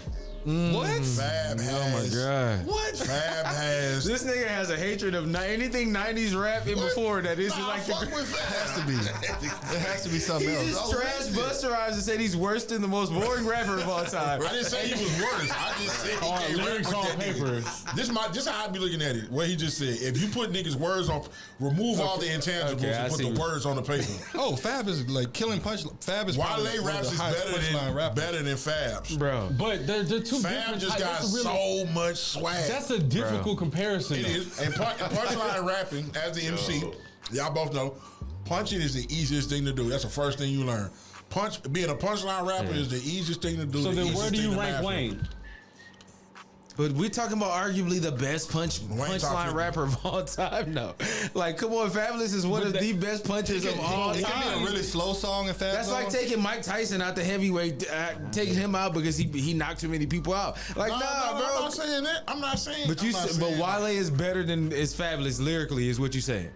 What? Fab has. Oh my god! What? Fab has. This nigga has a hatred of anything '90s rap and before that. This is like fuck the. with Fab. It has to be. It has to be something He else. just trash Busta Rhymes and said he's worse than the most boring rapper of all time. I didn't say he was worse. I just said he can't Lyrics rap on with that paper. nigga. This how I be looking at it. What he just said. If you put niggas' words on, remove all the intangibles Okay, I and put see. the words on the paper. Oh, Fab is like killing punch. Fab is Wale probably one of raps the is highest punchline rappers. better than Fab's. Bro, But they're two Fab different just types. got That's a so much swag. That's a difficult comparison. It though. is. And punchline rapping as the MC, y'all both know, punching is the easiest thing to do. That's the first thing you learn. Being a punchline rapper is the easiest thing to do. So the then, where easiest do thing you to rank master. Wayne? but we're talking about arguably the best Wayne top punchline 50. rapper of all time. No, like come on, Fabulous is one But of that- the best punchers of all It can be time. a really slow song and Fab. That's like taking Mike Tyson out the heavyweight, taking him out because he knocked too many people out. Like, No, nah, I'm bro. not saying that. I'm not saying. But I'm not saying Wale that. is better than is Fabulous lyrically, is what you saying?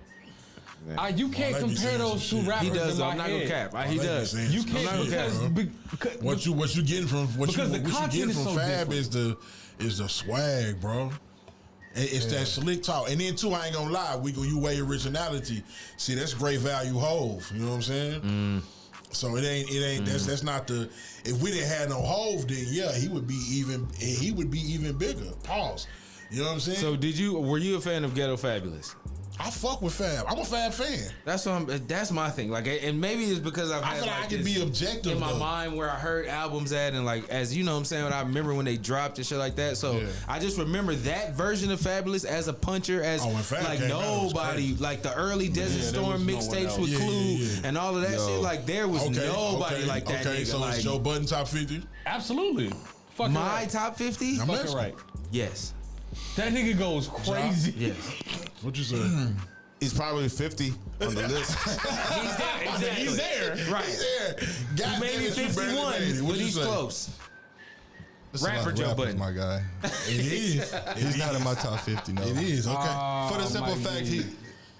You can't Wale be compare saying those some two shit. rappers. He does. in Though. my I'm not gonna head. cap. He Wale be does. saying You some can't shit. because What you getting from what Because the you content getting is from so Fab different. is the swag, bro. It's that slick talk, and then too, I ain't gonna lie, you weigh originality. See, that's great value Hove. You know what I'm saying? So it ain't. That's not the. If we didn't have no Hove, then yeah, he would be even bigger. Pause. You know what I'm saying? So were you a fan of Ghetto Fabulous? I fuck with Fab. I'm a Fab fan. That's my thing. Like, and maybe it's because I've I had feel like I can this be objective in my though. mind where I heard albums at, and like as you know what I'm saying, when I remember when they dropped and shit like that. So Yeah. I just remember that version of Fabulous as a puncher, as when Fab like came out, it was nobody, crazy. like the early Desert there Storm was no one mixtapes else. with Yeah, Clue yeah, yeah. and all of that shit. Like there was nobody like that Okay, nigga. so like it's Joe Budden top 50. absolutely. Fucking my right. top 50. I'm Fucking asking. right. Yes. That nigga goes crazy. Yes. What you say? He's probably 50 on the list. He's there. Exactly. He's there. Right. He's there. God Maybe damn it, you barely 51, made it. What but you he's say? close. There's a lot Rapper of Joe rappers, Budden. my guy. It is. He's not in my top 50. No, It is. Okay. For the simple my fact, God.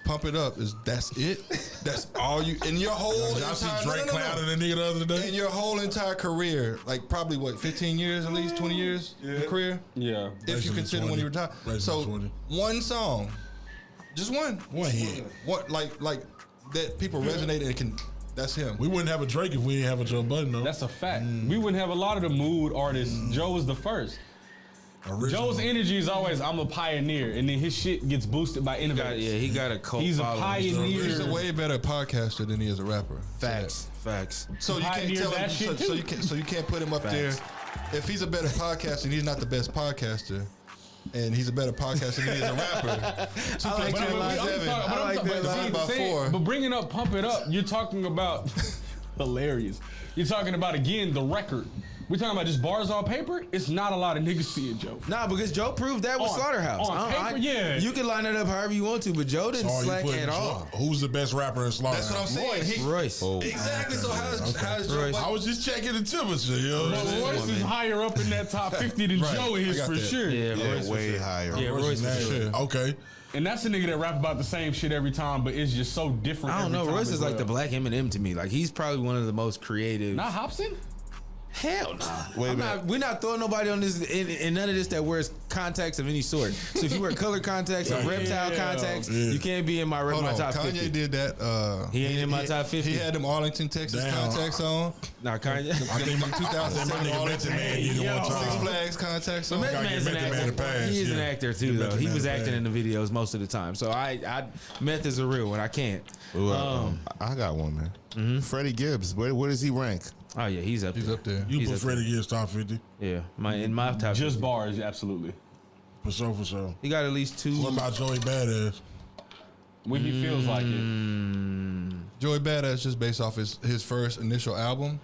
Pump It Up that's it. That's all you in your whole Y'all see entire Drake clowning the nigga the other day? in your whole entire career, like probably what 15 years at least, 20 years of career. Yeah. If you Basically consider when 20. you retire. Basically So 20. one song, just one hit. What like that people resonate and can. That's him. We wouldn't have a Drake if we didn't have a Joe Budden, though. That's a fact. We wouldn't have a lot of the mood artists. Joe was the first. Original. Joe's energy is always, I'm a pioneer, and then his shit gets boosted by innovators. He got a cult He's a following. pioneer. He's a way better podcaster than he is a rapper. Facts. So you can't Pioneered tell him. that shit So too. you can't put him up there. If he's a better podcaster and he's not the best podcaster, and he's a better podcaster than he is a rapper. 2 like plus 2 that. is 7. I like that. But bringing up Pump It Up, you're talking about hilarious. You're talking about again the record. We're talking about just bars on paper. It's not a lot of niggas see it, Joe. Nah, because Joe proved that with On- Slaughterhouse. on paper, yeah. You can line it up however you want to, but Joe didn't So you slack putting at all. Who's the best rapper in Slaughterhouse? That's what I'm saying. Royce. Exactly. So how's Joe? Royce. I was just checking the temperature, yo. But Royce is higher up in that top 50 than Right. Joe I is got for that. sure. Yeah, Yeah, Royce. way higher. Yeah, Royce for Nasty. sure. Okay. And that's a nigga that rap about the same shit every time, but it's just so different. I don't every know. time Royce as is like well. the black Eminem to me. Like he's probably one of the most creative. Not Hobson? Hell nah. Wait a minute. We're not throwing nobody on this in none of this that wears contacts of any sort. So if you wear color contacts or reptile contacts, you can't be in my Hold on. top Kanye 50. did that. He ain't in my top 50. He had them Arlington, Texas Damn. contacts on. Nah, Kanye. I think my 2007 nigga Method Man did it one Six time. Flags contacts on. Method gotta Man's get an Method Man actor. to pass, He is an yeah. actor too, Get though. Method He Man was to acting pass. in the videos most of the time. So Meth is a real one. I can't. Well, I got one, man. Freddie Gibbs. Where does he rank? Oh yeah, he's up He's there. up there. You He's put a- Freddie Gibbs top 50. Yeah, in my top. Just 50. bars, absolutely. For sure. He got at least two. What about Joey Badass? When he feels like it. Joey Badass, just based off his first initial album,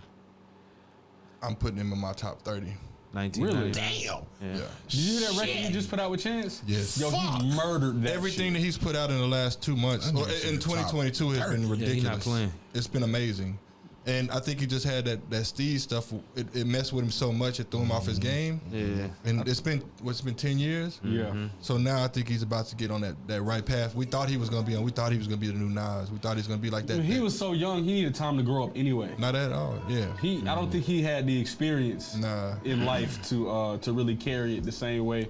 I'm putting him in my top 30. 1990. Damn. Yeah. Did you hear that record you just put out with Chance? Yes. Yo, Fuck. he murdered that Everything shit. that he's put out in the last 2 months, That or nigga in shit top 2022, has been 30. ridiculous. he not playing. It's been amazing. And I think he just had that Steve stuff. It messed with him so much, it threw him off his game. Yeah. And it's been 10 years. Yeah. So now I think he's about to get on that right path. We thought he was gonna be on. We thought he was gonna be the new Nas. We thought he was gonna be like that. He was so young, he needed time to grow up anyway. not at all. Yeah. I don't think he had the experience Nah. in life to really carry it the same way.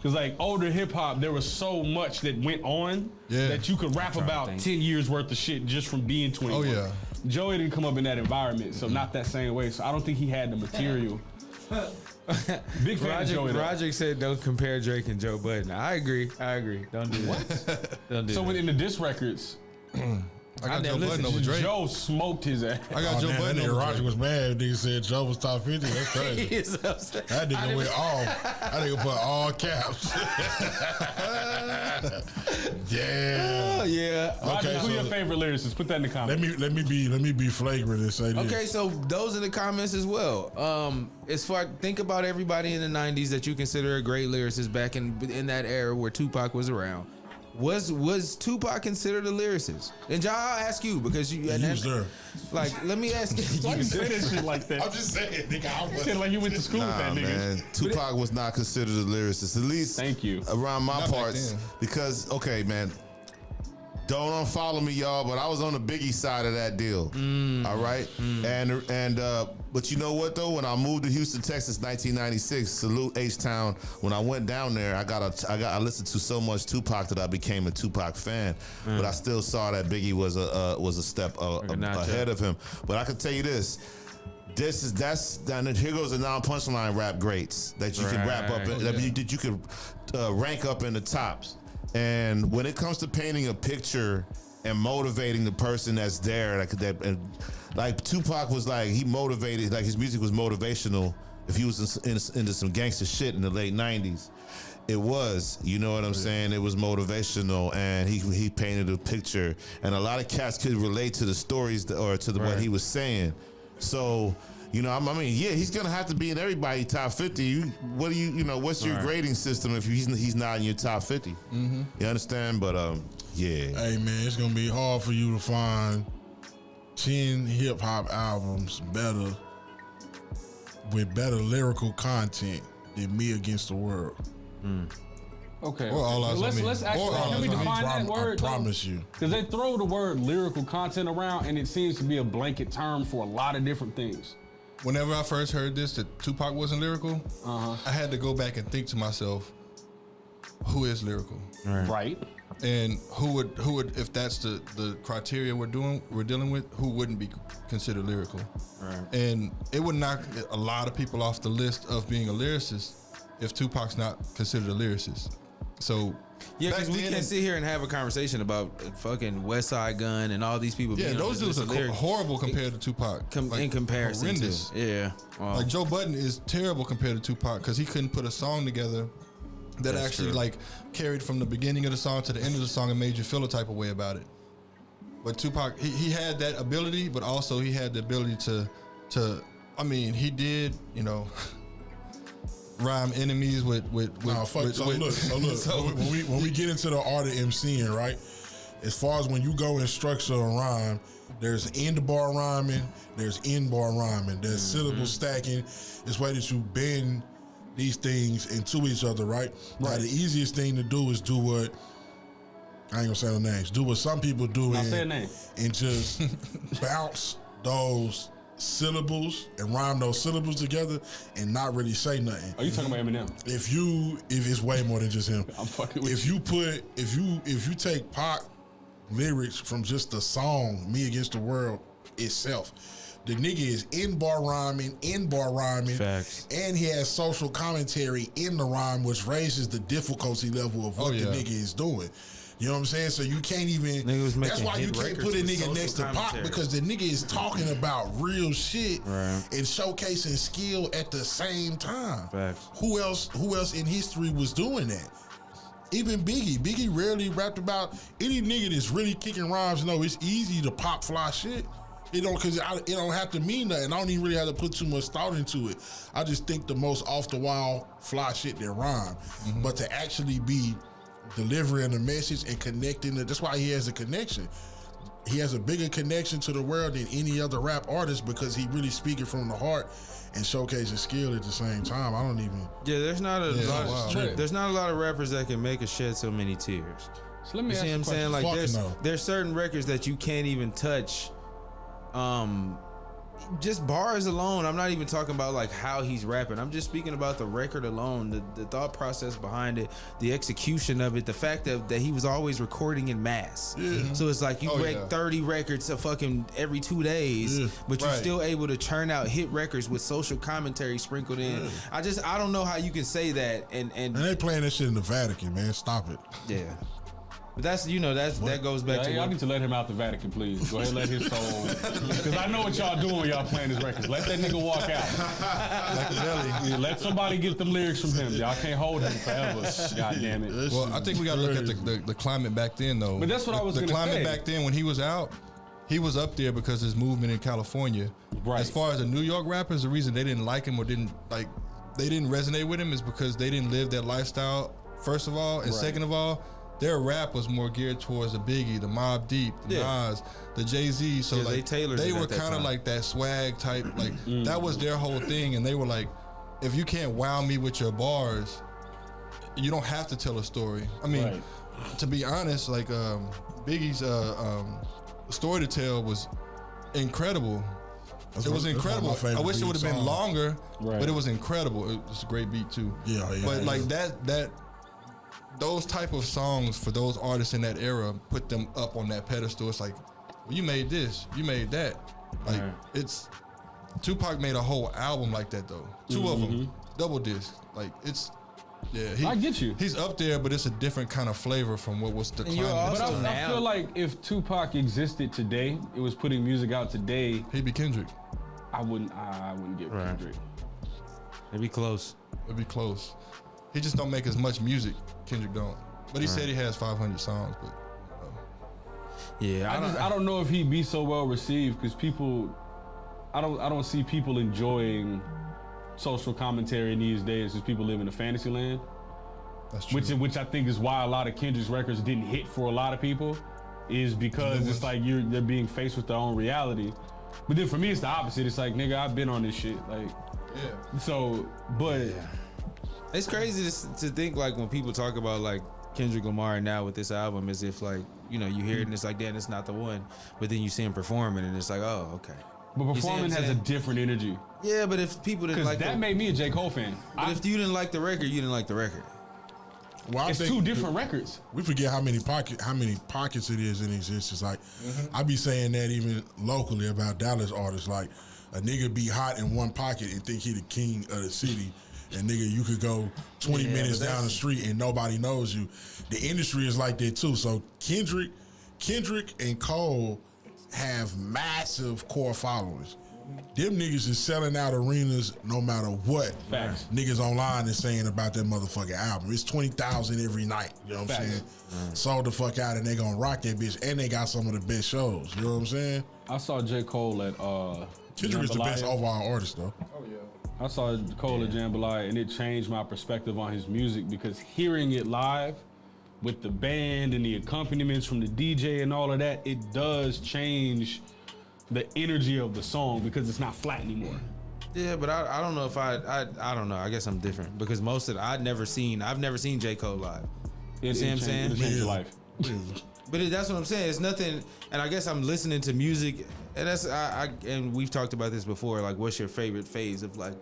Cause like older hip hop, there was so much that went on that you could rap about 10 years worth of shit just from being 21. Oh, yeah. Joey didn't come up in that environment, so not that same way. So I don't think he had the material. Big fan of Joey. though. Roger said don't compare Drake and Joe Budden. I agree. Don't do that. Don't do So that. within the diss records, I got Joe never Budden listened over to Drake. Joe smoked his ass. I got Joe That Budden nigga over Roger Drake. was mad. Nigga said Joe was top 50. That's crazy. He is upset. That nigga went all. That nigga put all caps. Oh, Damn. yeah. Roger, Okay, who so- your favorite lyricist? Put that in the comments. Let me be flagrant and say this. Okay, so those in the comments as well. As far think about everybody in the '90s that you consider a great lyricist back in that era where Tupac was around. Was Tupac considered a lyricist? And John, I'll ask you because you. He was there. Like, let me ask you. Why you say that shit like that? I'm just saying, nigga. I was. Shit like you went to school with Nah, that nigga. man. Tupac was not considered a lyricist, at least Thank you. around my Not back parts. then. Because, okay, man, don't unfollow me, y'all, but I was on the Biggie side of that deal. All right? But you know what, though? When I moved to Houston, Texas, 1996, salute H-Town. When I went down there, I listened to so much Tupac that I became a Tupac fan. But I still saw that Biggie was a step ahead of him. But I can tell you this. Here goes the non-punchline rap greats that you can wrap up, that you could rank up in the tops. And when it comes to painting a picture and motivating the person that's there, like Tupac was like, he motivated, like his music was motivational. If he was into some gangster shit in the late 90s, it was, you know what I'm saying? It was motivational, and he painted a picture, and a lot of cats could relate to the stories what he was saying. So, you know, I mean, yeah, he's gonna have to be in everybody's top 50. What's your grading system if he's not in your top 50? Mm-hmm. You understand? But yeah. Hey man, it's gonna be hard for you to find 10 hip hop albums with better lyrical content than Me Against the World. Okay. Or All Eyes on Me. Let's actually, Or All can we Eyes on Me. define that word? I promise you. Because they throw the word lyrical content around, and it seems to be a blanket term for a lot of different things. Whenever I first heard this, that Tupac wasn't lyrical, I had to go back and think to myself, who is lyrical? Right. And who would, if that's the criteria we're dealing with, who wouldn't be considered lyrical? Right. And it would knock a lot of people off the list of being a lyricist if Tupac's not considered a lyricist. So Yeah, back because we then- can't sit here and have a conversation about fucking West Side Gun and all these people. Yeah, being on those this dudes list are of lyrics. horrible compared to Tupac. Like, in comparison horrendous. to. Yeah. Wow. Like Joe Budden is terrible compared to Tupac because he couldn't put a song together that That's actually true. like carried from the beginning of the song to the end of the song and made you feel a type of way about it. But Tupac, he had that ability, but also he had the ability to I mean, he did, you know, rhyme enemies with So when we get into the art of MCing, right? As far as when you go in structure and rhyme, there's end bar rhyming, there's end bar rhyming, there's syllable stacking. It's way that you bend these things into each other, right? Now, the easiest thing to do is do what I ain't gonna say no names. Do what some people do Say a name. and just bounce those syllables and rhyme those syllables together and not really say nothing. Are you talking about Eminem? If it's way more than just him. I'm fucking with If you take Pac lyrics from just the song Me Against the World itself, the nigga is in bar rhyming, Facts. and he has social commentary in the rhyme, which raises the difficulty level of what the nigga is doing. You know what I'm saying? So you can't even. Nigga was That's making why you hit can't records put a with nigga social next to Pac, commentary. because the nigga is talking about real shit Right. and showcasing skill at the same time. Facts. Who else in history was doing that? Even Biggie rarely rapped about any nigga that's really kicking rhymes. No, it's easy to pop fly shit. It don't because it don't have to mean nothing. I don't even really have to put too much thought into it. I just think the most off the wall fly shit that rhyme, but to actually be delivering the message and connecting it. That's why he has a connection. He has a bigger connection to the world than any other rap artist because he really speaking from the heart and showcasing skill at the same time. I don't even. Yeah, there's not a lot of rappers that can make us shed so many tears. So let me you ask see what I'm saying? Like there's certain records that you can't even touch. Just bars alone. I'm not even talking about like how he's rapping. I'm just speaking about the record alone, the thought process behind it, the execution of it, the fact that he was always recording in mass. Yeah. So it's like you make 30 records a fucking every 2 days, but you're still able to churn out hit records with social commentary sprinkled in. Yeah. I don't know how you can say that and they playing that shit in the Vatican, man. Stop it. Yeah. But that goes back to y'all need to let him out the Vatican, please. Go ahead and let his soul. Because I know what y'all doing when y'all playing his records. Let that nigga walk out. Like a jelly. Yeah, let somebody get them lyrics from him. Y'all can't hold him forever. God damn it. Well, I think we got to look at the climate back then, though. But that's what I was going to say. The climate back then when he was out, he was up there because his movement in California. Right. As far as the New York rappers, the reason they didn't like him or they didn't resonate with him is because they didn't live that lifestyle, first of all. And second of all, their rap was more geared towards the Biggie, the Mobb Deep, the Nas, the Jay-Z. So like they were kind of like that swag type. Like that was their whole thing. And they were like, if you can't wow me with your bars, you don't have to tell a story. I mean, to be honest, like Biggie's story to tell was incredible. It was incredible. I wish it would have been longer, but it was incredible. It was a great beat too. Yeah. But like that. Those type of songs for those artists in that era put them up on that pedestal. It's like, well, you made this, you made that. Like it's Tupac made a whole album like that though. 2 of them, double disc. Like it's I get you. He's up there, but it's a different kind of flavor from what was the climate. But I feel like if Tupac existed today, it was putting music out today, he'd be Kendrick. I wouldn't get Kendrick. It'd be close. It'd be close. He just don't make as much music. Kendrick don't. But he said he has 500 songs, but I don't know if he'd be so well received because people I don't see people enjoying social commentary these days as people live in a fantasy land. That's true. Which I think is why a lot of Kendrick's records didn't hit for a lot of people, is because it's like they're being faced with their own reality. But then for me it's the opposite. It's like, nigga, I've been on this shit. Like so it's crazy to think like when people talk about like Kendrick Lamar now with this album as if like, you know, you hear it and it's like, damn, it's not the one. But then you see him performing and it's like, oh, okay. But performing has a different energy. Yeah, but if people didn't like that made me a J. Cole fan. But if you didn't like the record, you didn't like the record. Well, it's two different records. We forget how many pockets it is in existence. Like I be saying that even locally about Dallas artists. Like a nigga be hot in one pocket and think he the king of the city. And nigga, you could go 20 minutes down the street and nobody knows you. The industry is like that too. So Kendrick and Cole have massive core followers. Them niggas is selling out arenas no matter what niggas online is saying about that motherfucking album. It's 20,000 every night. You know what I'm saying? Sold the fuck out and they gonna rock that bitch. And they got some of the best shows. You know what I'm saying? I saw J. Cole at Kendrick is the best overall artist though. Oh yeah. I saw Cole at Jambalaya and it changed my perspective on his music because hearing it live with the band and the accompaniments from the DJ and all of that, it does change the energy of the song because it's not flat anymore. Yeah, but I don't know if I don't know. I guess I'm different because most of I've never seen J. Cole live. You see what I'm saying? It changed your life. But that's what I'm saying. It's nothing, and I guess I'm listening to music, and that's and we've talked about this before. Like, what's your favorite phase of like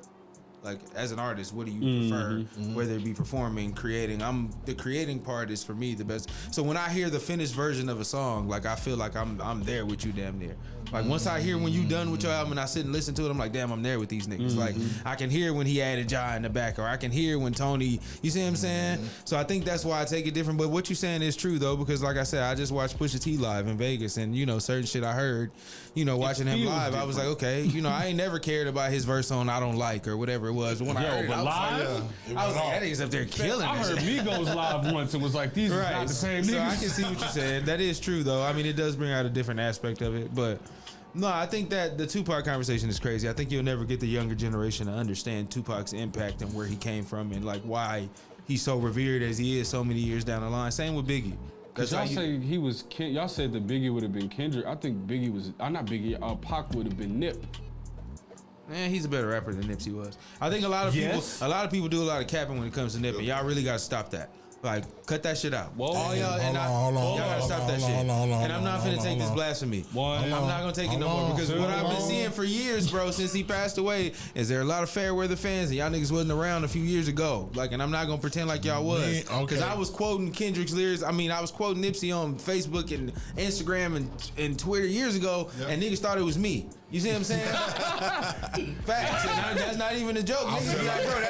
as an artist? What do you prefer? Whether it be performing, creating. The creating part is for me the best. So when I hear the finished version of a song, like I feel like I'm there with you damn near. Like once I hear when you done with your album and I sit and listen to it, I'm like, damn, I'm there with these niggas. Like I can hear when he added Ja in the back, or I can hear when Tony. You see what I'm saying? So I think that's why I take it different. But what you're saying is true though, because like I said, I just watched Pusha T live in Vegas, and you know certain shit I heard, you know, watching him live, different. I was like, okay, you know, I ain't never cared about his verse on I Don't Like or whatever it was. But when I heard it, I was like, that nigga's up there killing. I heard Migos live once and was like, these are not the same niggas. So I can see what you're saying. That is true though. I mean, it does bring out a different aspect of it, but No, I think that the Tupac conversation is crazy. I think you'll never get the younger generation to understand Tupac's impact and where he came from and like why he's so revered as he is so many years down the line. Same with Biggie. Cause y'all say he was. Y'all said that Biggie would have been Kendrick. I think Biggie was. Not Biggie. Pac would have been Nip. Man, he's a better rapper than Nipsey was. I think a lot of people do a lot of capping when it comes to Nip, and y'all really got to stop that. Like, cut that shit out. Whoa. All y'all, y'all gotta stop that shit. And I'm not finna take this blasphemy. I'm not gonna take it no more because what I've been seeing for years, bro, since he passed away, is there a lot of fair weather fans and y'all niggas wasn't around a few years ago. Like, and I'm not gonna pretend like y'all was. Because I was quoting Kendrick's lyrics. I mean, I was quoting Nipsey on Facebook and Instagram and Twitter years ago, and niggas thought it was me. You see what I'm saying? Facts. And that's not even a joke. Niggas be like, bro,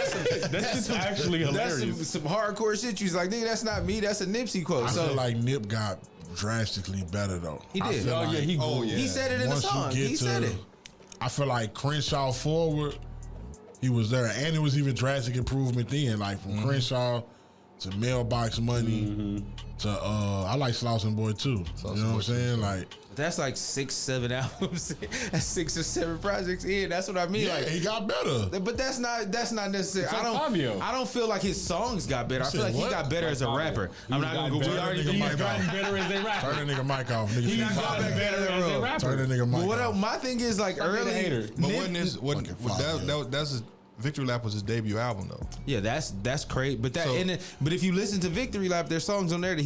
that's actually hilarious. That's some hardcore shit. You was like, nigga, that's not me. That's a Nipsey quote. I feel like Nip got drastically better though. He did. He said it in the song. He said it. I feel like Crenshaw forward, he was there, and it was even drastic improvement then. Like from Crenshaw to Mailbox Money to I like Slouchin' Boy too. You know what I'm saying? Like. That's like 6, 7 albums. That's 6 or 7 projects in. That's what I mean. Yeah, like he got better. But that's not necessary. I don't feel like his songs got better. I feel like he got better as a rapper. I'm not gonna go. We already got better as a rapper. Turn that nigga mic off. Nigga. He got better as a rapper. Turn that nigga mic off. My thing is like early. But that's his Victory Lap was his debut album though. Yeah, that's great. But but if you listen to Victory Lap, there's songs on there that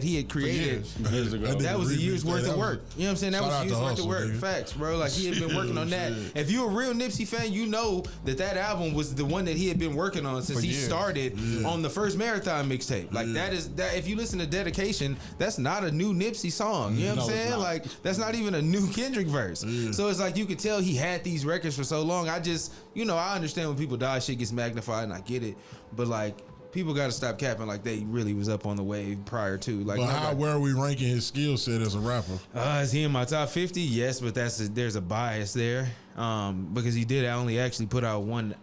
he had created years ago. That was a year's worth of work. You know what I'm saying? That was a year's worth of work. Facts, bro. Like he had been working on that. If you're a real Nipsey fan, you know that album was the one that he had been working on since he started on the first Marathon mixtape. Like that is that. If you listen to Dedication, that's not a new Nipsey song. You know what I'm saying? Like that's not even a new Kendrick verse. So it's like you could tell he had these records for so long. I understand when people die, shit gets magnified, and I get it. But like, people got to stop capping like they really was up on the wave prior to. Like, but where are we ranking his skill set as a rapper? Is he in my top 50? Yes, but there's a bias there. Because he did only actually put out one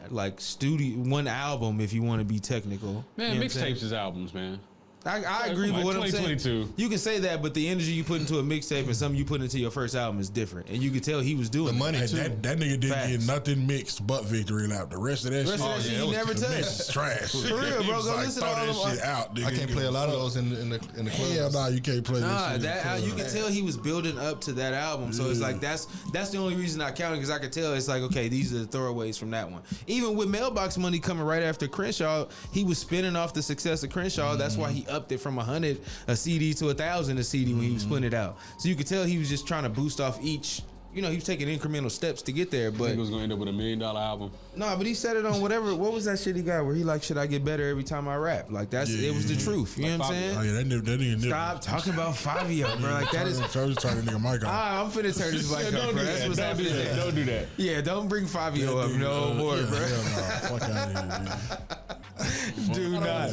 album. If you want to be technical, man, mixtapes is albums, man. I agree with what I'm saying. You can say that, but the energy you put into a mixtape and something you put into your first album is different. And you could tell he was doing the money too. That nigga didn't get nothing mixed but Victory Lap. The rest of that shit he never touched. Trash. For real, bro. Go listen to all that shit out. Nigga. I can't play a lot of those in the club. Yeah, nah, you can't play that shit. You can tell he was building up to that album. So it's like that's the only reason I count it, because I could tell it's like, okay, these are the throwaways from that one. Even with Mailbox Money coming right after Crenshaw, he was spinning off the success of Crenshaw. That's why he upped it from 100 a CD to 1,000 a CD when he was putting it out. So you could tell he was just trying to boost off each. He was taking incremental steps to get there. But I think it was gonna end up with $1 million album. No, but he said it on whatever. What was that shit he got where he like, should I get better every time I rap? Like it was the truth. You know what I'm saying? Oh yeah, that nigga. Stop talking about Fabio, bro. Like that is. Turn the nigga mic off. I'm finna turn this mic off, bro. That's what's happening. Don't do that. Yeah, don't bring Fabio up no more, bro. Fuck out of here, do not.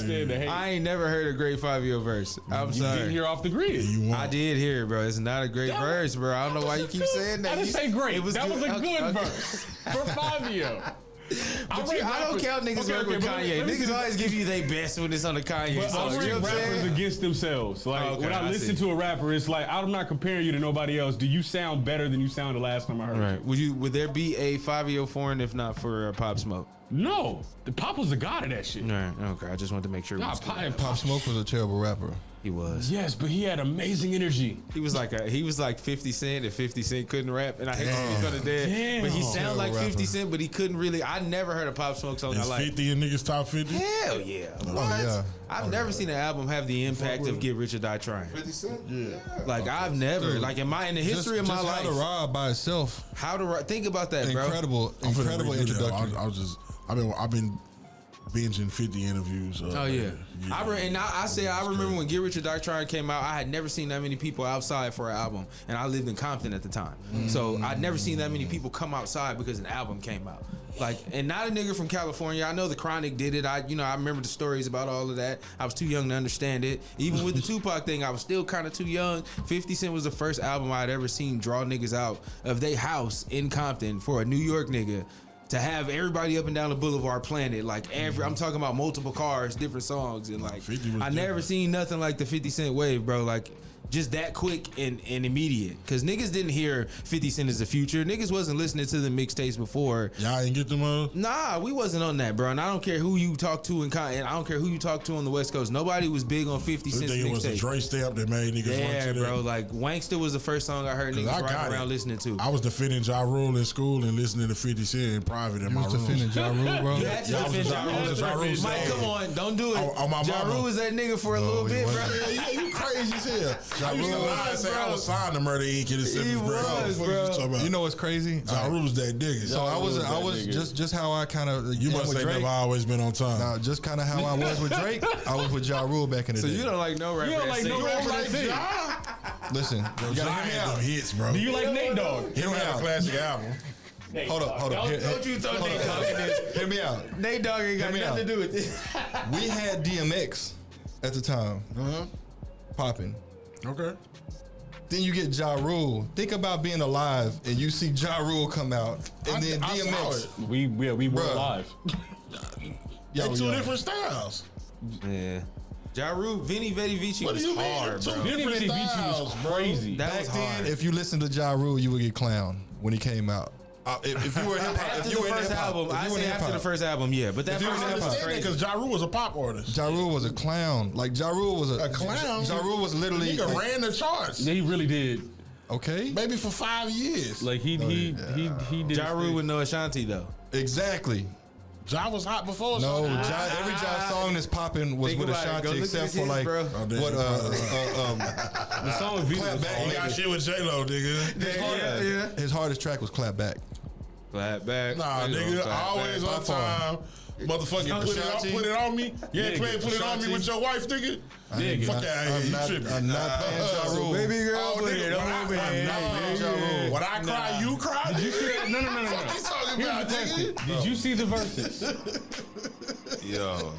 I ain't never heard a great Fabio verse. I'm sorry. You didn't hear Off the Grid. I did hear it, bro. It's not a great verse, bro. I don't know why you keep saying that. I didn't say great. That was a good verse for Fabio. I don't count niggas working with Kanye. Niggas always give you their best when it's on the Kanye song. I rate rappers against themselves. Like when I listen to a rapper, it's like I'm not comparing you to nobody else. Do you sound better than you sounded last time I heard you? Would there be a Fabio foreign if not for Pop Smoke? No, the Pop was the god of that shit. All right, okay. I just wanted to make sure. Pop Smoke was a terrible rapper. He was. Yes, but he had amazing energy. He was like 50 Cent, and 50 Cent couldn't rap. And I hate to speak on the dead, but he sounded like 50 Cent, but he couldn't really. I never heard a Pop Smoke song I like. 50 in niggas top 50? Hell yeah. What? Yeah. I've never seen an album have the impact of Get Rich or Die Trying. 50 Cent? Yeah. Like I've never, in the history of my life. How to Ride by itself. Think about that, bro. Incredible introduction. I've been binging 50 interviews. Oh yeah. I remember when Get Rich or Die Trying came out. I had never seen that many people outside for an album, and I lived in Compton at the time. So I'd never seen that many people come outside because an album came out. And not a nigga from California. I know the Chronic did it. I remember the stories about all of that. I was too young to understand it. Even with the Tupac thing, I was still kind of too young. 50 Cent was the first album I'd ever seen draw niggas out of their house in Compton for a New York nigga to have everybody up and down the boulevard playing it. I'm talking about multiple cars, different songs, and I never seen nothing like the 50 Cent wave, bro. just that quick and immediate. Because niggas didn't hear 50 Cent as the future. Niggas wasn't listening to the mixtapes before. Y'all ain't get them on? Nah, we wasn't on that, bro. And I don't care who you talk to and I don't care who you talk to on the West Coast. Nobody was big on 50 Cent's It was a mixtape. Dre step that made niggas Yeah, run to bro. that. Like Wankster was the first song I heard niggas riding around listening to. I was defending Ja Rule in school and listening to 50 Cent in private in You my was room. defending Ja Rule, bro. You had to defend Ja Rule. Mike, come on, don't do it. On my Ja mama. Rule was that nigga for a little bit, bro. Yeah, you crazy as hell. I used to lie and say I was signed to Murder Inc. in the 7th grade. was, What bro. you talking about? You know what's crazy? Ja Rule's that nigga. So I was just how I kind of You must say never always been on time. Nah, just kind of how I was with Drake. I was with Ja Rule back in the So day. you don't like no rapper. You don't like no rapper that sing. Listen, you Ja gotta hear me had out. them hits, bro. Do you like Nate Dogg? He don't have a classic album. Hold up. Don't you throw Nate Dogg in this. Hear me out. Nate Dogg ain't got Hear me nothing out. to do with this. We had DMX at the time, popping. Okay. Then you get Ja Rule. Think about being alive and you see Ja Rule come out, and then I saw DMX. it. We were Bruh. live. Yo, Two yo. different styles. Yeah. Ja Rule, Vinny Vetti Vici What was do you mean? hard, Two bro. Vinny different Vetti Vici styles, was bro. crazy. That Back was then, hard. if you listen to Ja Rule, you would get clowned when he came out. If you were hip hop, After if the you were in first hip-hop, album, if I you were in say after the hip-hop, first album, yeah. But that If you first were in album was hip-hop, crazy. Because Ja Rule was a pop artist. Ja Rule was a clown. Like Ja Rule was A clown? Ja Rule was literally Nigga like, ran the charts. Yeah, he really did. okay. Maybe for 5 years. Like he did. Ja Rule with no Ashanti, though. Exactly. Ja was hot before. No, something. every Ja song that's popping was Think with about it. Go Ashanti, look except at for his, like bro. Oh, damn. what The song with Vita Clap was back. He hard. got shit with J-Lo, nigga. Yeah. his hardest track was Clap Back. Clap back. Nah, You know, nigga, clap always back. on time. Motherfucking put it on me. You ain't playing put it on me with your wife, nigga. Nigga. Fuck out here, you tripping. I'm not playing Ja Rule. Baby girl, Oh, put nigga, it when on I- me. I'm not playing Ja Rule. When I cry, you cry. Did you see that? No. What you talking Here's about, the question. nigga? Did you see the verses? Yo,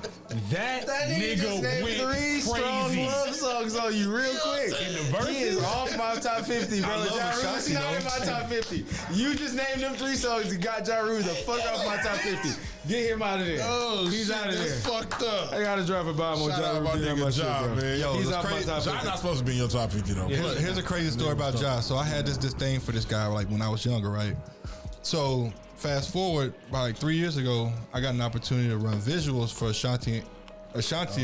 That Nigga just nigga named went 3 strong crazy. love songs on you real quick. In the He is verses? off my top 50, bro. I love Ja Rule Ashanti, is not though. in my top 50. You just named them 3 songs and got Ja Rule the fuck off my top 50. Get him out of there. Oh, He's shit, out of that's there. fucked up. I gotta drop a bomb on Shout Ja out Rule. my Get out nigga my shit, Ja, bro. man. Yo, He's it's off my crazy. top Ja 50. not supposed to be in your top 50 though. Here's a crazy story about Ja. So I had this disdain for this guy like when I was younger, right? So fast forward, about like 3 years ago, I got an opportunity to run visuals for Ashanti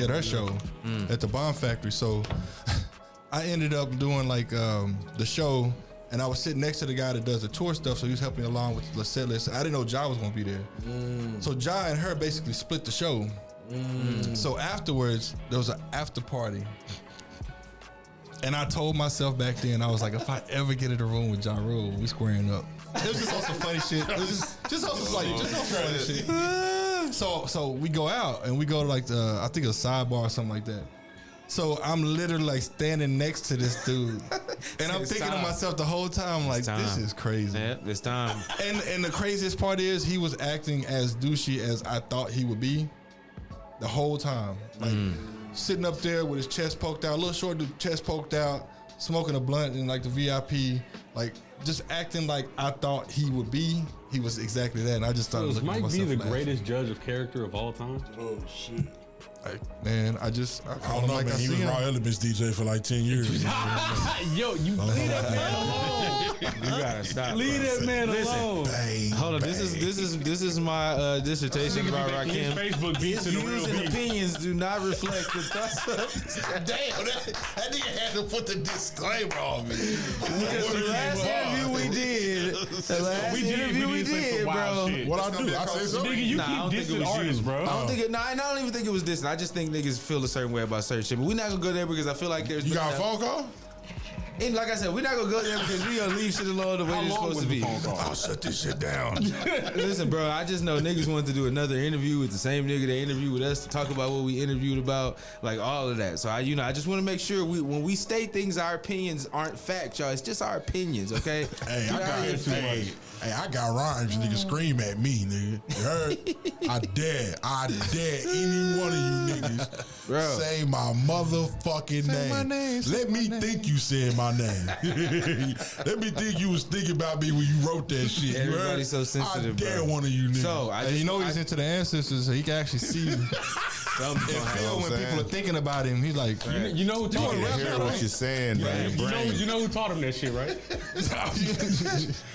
at her show at the Bomb Factory. So I ended up doing like the show, and I was sitting next to the guy that does the tour stuff, so he was helping me along with the set list. I didn't know Ja was gonna be there. So Ja and her basically split the show. So afterwards, there was an after party. And I told myself back then, I was like, if I ever get in a room with Ja Rule, we squaring up. It was just on some funny shit. It was just on some funny shit. So we go out and we go to like I think a sidebar or something like that. So I'm literally like standing next to this dude, and I'm It's thinking to time. myself the whole time like, time. this is crazy. Yeah, this time. And the craziest part is he was acting as douchey as I thought he would be the whole time. Like sitting up there with his chest poked out, a little short dude, chest poked out, smoking a blunt in like the VIP, like just acting like I thought he would be. He was exactly that, and I just started Was looking at Mike B myself the laughing. greatest judge of character of all time? Oh shit. Like, man, I I call don't him know, like man. I He see was him. Raw Elements DJ for like 10 years. Yo, you leave that man alone. You gotta stop. Leave bro. that man Listen. alone. Bang, Hold on, bang. this is my dissertation Nigga about be making his Rakim. Facebook beats His to the real views and beat. opinions do not reflect the thoughts of. Damn, that nigga had to put the disclaimer on me. Because the last interview we did, We did say some wild shit. What I do? I say something. Nigga, you Nah, I don't keep think it dissing was artists, you. bro. I don't think it. Nah, I don't even think it was this. I just think niggas feel a certain way about certain shit. But we're not gonna go there because I feel like there's. You got a phone call? And like I said, we're not gonna go there because we gonna leave shit alone the way it's supposed to be. I'll shut this shit down. Listen, bro, I just know niggas wanted to do another interview with the same nigga that interviewed with us to talk about what we interviewed about, like all of that. So I just want to make sure when we state things, our opinions aren't facts, y'all. It's just our opinions, okay? Hey, I got rhymes, nigga. Scream at me, nigga. You heard? I dare any one of you niggas Bro. say my motherfucking name. my name, say Let me think you said my name. Let me think you was thinking about me when you wrote that shit. You heard? Everybody's so sensitive, I dare bro. one of you niggas. So Hey, you know he's into the ancestors, so he can actually see Something's It gonna happen. feel when people are thinking about him. He's like, You know who taught him I that hear shit, what right? you're saying, man. Your brain. You know who taught him that shit, right?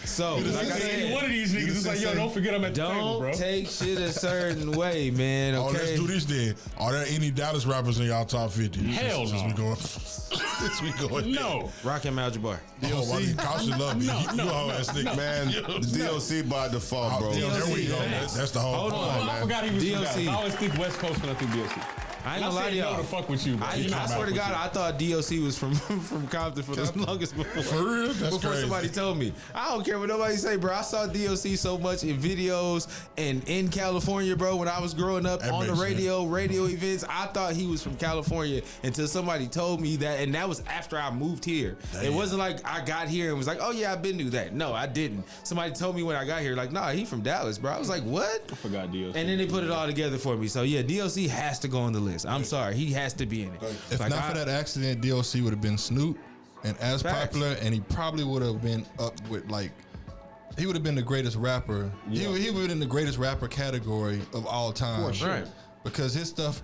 So, like I said, One of these niggas is like, yo, don't forget I'm at the table, bro. don't take shit a certain way, man. Oh, let's Okay. do this then. Are there any Dallas rappers in y'all top 50? Hell Since no. we going, since we going. No. Rakim Al-Jabbar. Oh, why you Caution love me? You a whole ass nigga. Man, the DOC by default, bro. There we go. Facts. That's the whole Hold point. on, I forgot he was from DOC. Dallas. I always think West Coast when I think DOC. I ain't And gonna lie to said no y'all. to fuck with you, bro. You know I I'm swear out to with God, you. I thought DOC was from Compton for the longest before. For real? That's Before crazy. somebody told me. I don't care what nobody say, bro. I saw DOC so much in videos and in California, bro. When I was growing up That on the makes radio events, I thought he was from California until somebody told me that, and that was after I moved here. It Damn. wasn't like I got here and was like, oh yeah, I've been to that. No, I didn't. Somebody told me when I got here, like, nah, he from Dallas, bro. I was like, what? I forgot DOC. And then they put it all together for me. So yeah, DOC has to go on the list. I'm sorry, he has to be in it. if Like, not for that accident, DOC would have been Snoop and as Facts. popular, and he probably would have been up with like. He would have been the greatest rapper. He would have been in the greatest rapper category of all time. For sure. Right. Because his stuff.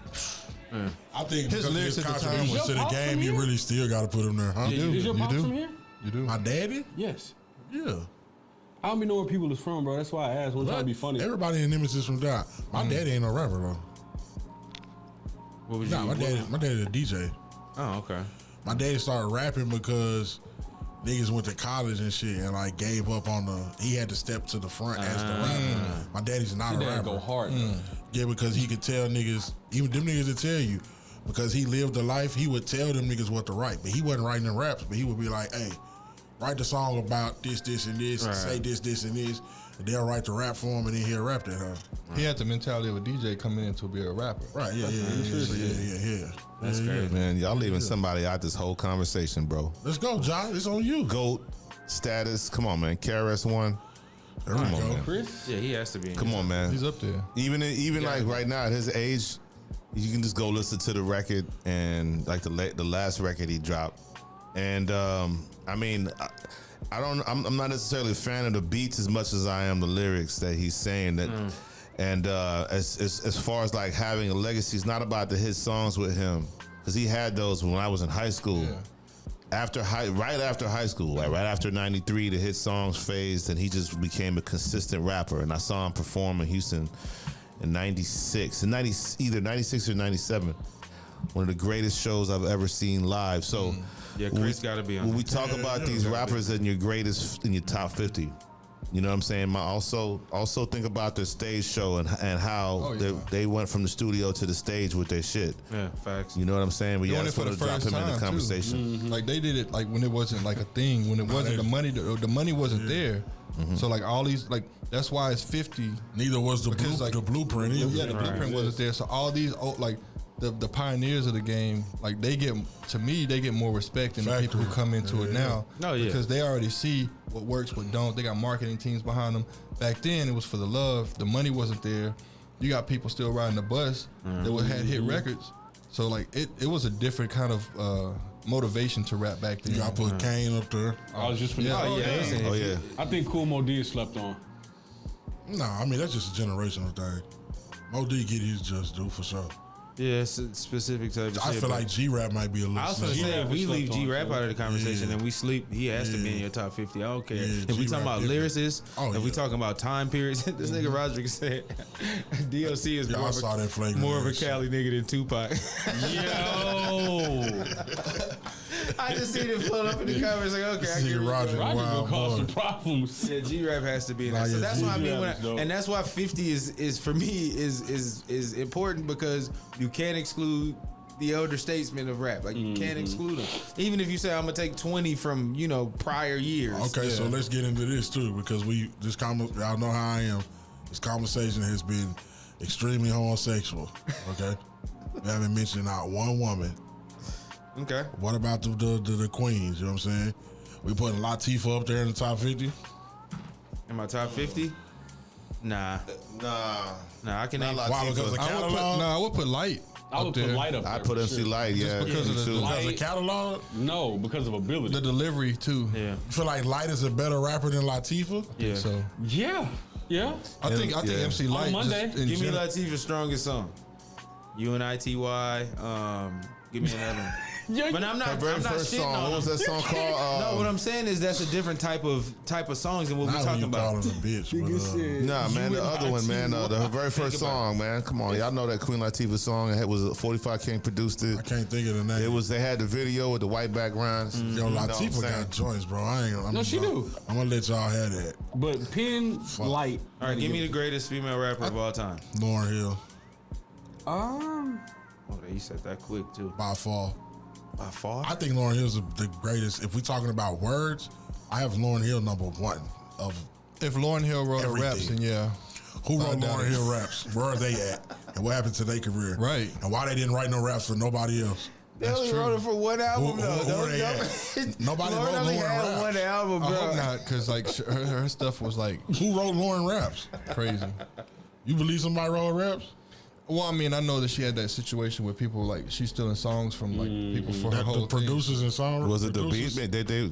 I think His because of lyrics his at the time contributions was- to the Your pops game, from you here? really still got to put him there, huh? Is your pops do. from here? You do. My daddy? Yes. Yeah. I don't be know where people is from, bro. That's why I asked. One trying to be funny. Everybody in Nemesis from Dallas. My daddy ain't no rapper though. What was Nah, my daddy a DJ. Oh, okay. My daddy started rapping because niggas went to college and shit and like gave up on he had to step to the front as the rapper. My daddy's not Your a dad rapper. go hard. Yeah, because he could tell niggas, even them niggas would tell you, because he lived the life, he would tell them niggas what to write. But he wasn't writing the raps, but he would be like, hey, write the song about this, this, and this, Right. say this, this, and this. And they'll write the rap for him and then he'll rap that, huh? He had the mentality of a DJ coming in to be a rapper. Right, yeah. That's crazy. Man, y'all leaving somebody out this whole conversation, bro. Let's go, Josh. It's on you. GOAT status. Come on, man. KRS-One. There we Come on, go. man. Chris? Yeah, he has to be. Come on, man. He's up there. Even like right now at his age, you can just go listen to the record and like the last record he dropped. And I mean, I'm not necessarily a fan of the beats as much as I am the lyrics that he's saying that. And as far as like having a legacy, it's not about the hit songs with him, because he had those when I was in high school. Yeah. Right after high school, like right after '93, the hit songs phased, and he just became a consistent rapper. And I saw him perform in Houston in '96, either '96 or '97. One of the greatest shows I've ever seen live. So, Yeah, Chris got to be on. when we that. talk about these rappers in your greatest, in your top 50, you know what I'm saying? Also think about their stage show and how they went from the studio to the stage with their shit. Yeah, facts. You know what I'm saying? We Doing gotta it for sort the of drop first him in the time, too. conversation. Like they did it like when it wasn't like a thing, when it wasn't the money wasn't there. So like all these like that's why it's 50. Neither was the blueprint either. Yeah, the blueprint wasn't there. So all these like the pioneers of the game, like they get more respect than the people who come into it now. Oh, yeah. Because they already see what works, what don't. They got marketing teams behind them. Back then it was for the love. The money wasn't there. You got people still riding the bus that had hit records. So like it was a different kind of motivation to rap back then. You gotta put Kane up there. I was just finna Yeah. say, Oh, yeah. Listen, Oh if yeah. you- I think Cool Mo D is slept on. Nah, I mean that's just a generational thing. Mo D get his just due for sure. Yeah, it's a specific type of I shit. feel but like G-Rap might be a little. I was gonna slept say, on. if we Slept leave on, G-Rap too. out of the conversation Yeah. and we sleep, he has to be in Yeah. your top 50. I don't care. Yeah, if we G-Rap talking about different. lyricists, Oh, if we yeah. talking about time periods, this nigga Roderick said DOC is Yeah, I more, saw that of flagrant a lyrics. Cali nigga than Tupac. Yo! I just seen it float up in the comments like, okay, I Nigga get it. Roger. Roger Wild gonna cause boy. some problems. Yeah, G-Rap has to be in Nah, there. So yeah, that's what I mean, G-Rap is dope. and that's why 50 is for me is important, because you can't exclude the elder statesmen of rap. Like you can't exclude them. Even if you say I'm gonna take 20 from prior years. Okay, so let's get into this too, because y'all know how I am. This conversation has been extremely homosexual. Okay, we haven't mentioned not one woman. Okay. What about the queens? You know what I'm saying? We putting Latifah up there in the top 50. In my top 50? Nah, Nah. I can name. Not Why? Because of catalog? I would put Light. I would up put there. Light up there. I put for MC sure. Light, yeah. because of me the too. Because of catalog? No, because of ability. The delivery too. Yeah, You feel like Light is a better rapper than Latifah? yeah. So yeah. I think Yeah. MC Light Monday, just in Give me general- Latifah's strongest song. UNITY. Give me another one. But I'm not. Her very I'm not first shitting song. on What was them. that song called? No, what I'm saying is that's a different type of songs than what we're Now talking you about. calling a bitch, Nah, man, the other one, man, her very first song, man. Come on, y'all know that Queen Latifah song. It was 45 King produced it. I can't think of the name. It was. They had the video with the white backgrounds. Yo, You know what I'm Latifah saying? got joints, bro. No, she do. I'm gonna let y'all have that. But Pin Light. All right, give me the greatest female rapper of all time. Lauryn Hill, Oh, you said that quick too. by far. By far. I think Lauryn Hill's the greatest. If we're talking about words, I have Lauryn Hill number one of If Lauryn Hill wrote her raps, everything. then yeah. who wrote doubt Lauryn it. Hill raps. Where are they at? And what happened to their career? Right. And why they didn't write no raps for nobody else? They only wrote it for one album, Who though. are they at? Nobody Lauren wrote only Lauren had raps. one album, I bro. hope not, because like her stuff was like Who wrote Lauren raps? crazy. You believe somebody wrote raps? Well, I mean, I know that she had that situation where people like she's stealing songs from like people for her That whole the thing. producers and songwriters. Was it the beat?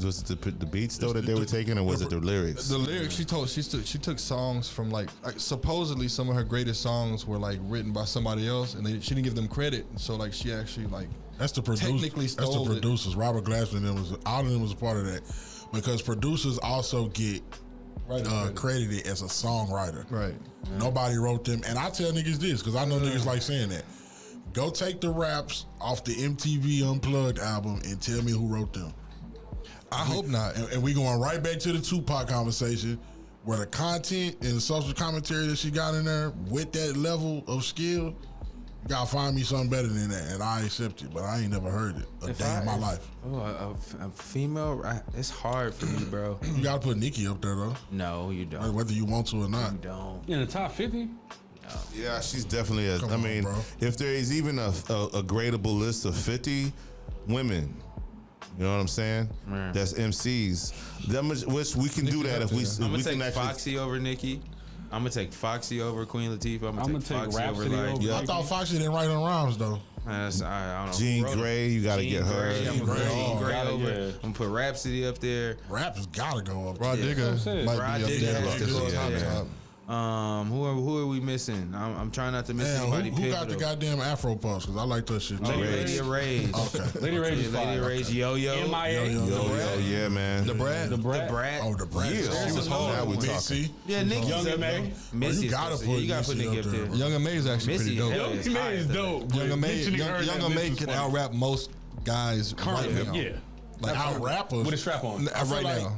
Was it the beats though that they were taking, or was it the lyrics? The lyrics she took songs from like supposedly some of her greatest songs were like written by somebody else, and she didn't give them credit. So like she actually like That's the producers. technically That's the stole it. producers. Robert Glasper and them all of them was a part of that, because producers also get credited as a songwriter. Right. Nobody wrote them, and I tell niggas this because I know niggas like saying that. Go take the raps off the MTV Unplugged album and tell me who wrote them. I hope not. And we going right back to the Tupac conversation, where the content and the social commentary that she got in there with that level of skill, you gotta find me something better than that, and I accept it. But I ain't never heard it a day in my life. Oh, a female, it's hard for me, bro. You gotta put Nicki up there though, No, you don't. whether you want to or not. You don't. In the top 50? Yeah, she's definitely a. Come I on, mean, bro. if there is even a gradable list of 50 women, you know what I'm saying? Man. That's MCs. Which we can do that if we. I'm gonna we take can actually. Foxy over Nicki. I'm gonna take Foxy over Queen Latifah. I'm I'ma gonna take take Foxy over Rhapsody like. over- I thought Foxy didn't write on rhymes though. I don't know. Jean Who wrote it? Grey, you gotta Jean get her. Grey, I'm Jean gonna put Grey. Jean Grey Gotta, over. yeah. I'm gonna put Rhapsody up there. Rap has gotta go up. Rod there. Digger I'm saying. might Rod be up Digger there. has to Still go top, there. top. Who are we missing? I'm trying not to miss Damn, anybody. who got the pivotal. goddamn Afro puffs? Because I like that shit too. Lady Rage. Okay. Lady Rage is Lady fire. Rage. Yo-Yo. MIA. Yo, yeah, man. The Brad. The Brat. Brat. Oh, the Brad. Yeah, There's she was another home. Now we one. talking. Missy. Yeah, Nicki's Young up and there. May. Missy's you gotta up there. put You gotta put Missy Nicki up up there, there. bro. Young and May is actually Missy pretty dope. hell Young is and May high is as dope. Young and May, Mentioning her in Young that and May list is can funny. out rap most guys right Currently, now. yeah. Like Out rappers. With a strap on. I feel right like- now.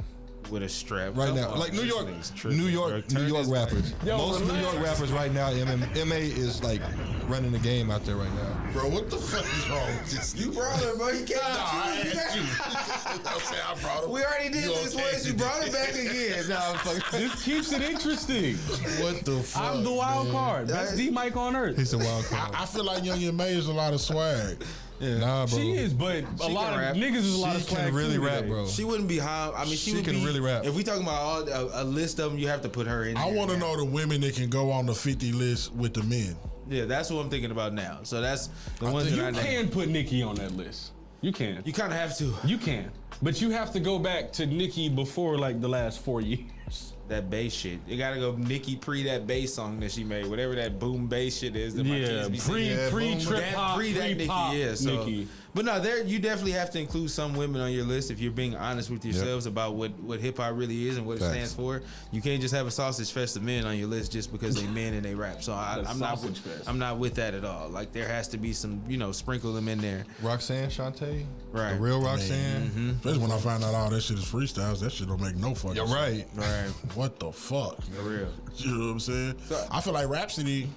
With a strap. Right Come now, on, like New this York, nigga's tripping, New York, bro. New Turn York this rappers. Yo, Most New relax. York rappers right now, MA is like running the game out there right now. Bro, what the fuck is wrong with this? You brought it, bro. You can't. I asked you. Don't say I brought him. We already did You this okay? once. You brought it back again. No, I'm fucking. This keeps it interesting. What the fuck? I'm the wild man? card. Best D mic on earth. He's a wild card. I feel like Young and May is a lot of swag. Nah, bro. She is, but a lot can of rap. niggas is a lot She of swag can really too rap, today. bro. She wouldn't be high. I mean, she She would can be, really rap. If we talking about a list of them, you have to put her in. I there want to now. know the women that can go on the 50 list with the men. Yeah, that's what I'm thinking about now. So that's the ones You that I can named. put Nicki on that list. You can. You kind of have to. You can. But you have to go back to Nicki before like the last 4 years. That bass shit. You gotta go Nicki pre that bass song that she made, whatever that boom bass shit is. That my Yeah, kids be singing. pre boom. trip hop, pre that pre-pop Nicki, yeah. So, Nicki. but no, there you definitely have to include some women on your list if you're being honest with yourselves about what hip hop really is and what it Facts. stands for. You can't just have a sausage fest of men on your list just because they men and they rap. So I'm not sausage fest. I'm not with that at all. Like there has to be some sprinkle them in there. Roxanne Shante, Right. the real Roxanne. Mm-hmm. Especially when I find out all that shit is freestyles. That shit don't make no fucking You're sense. right. Right. What the fuck? For real. You know what I'm saying? I feel like Rhapsody,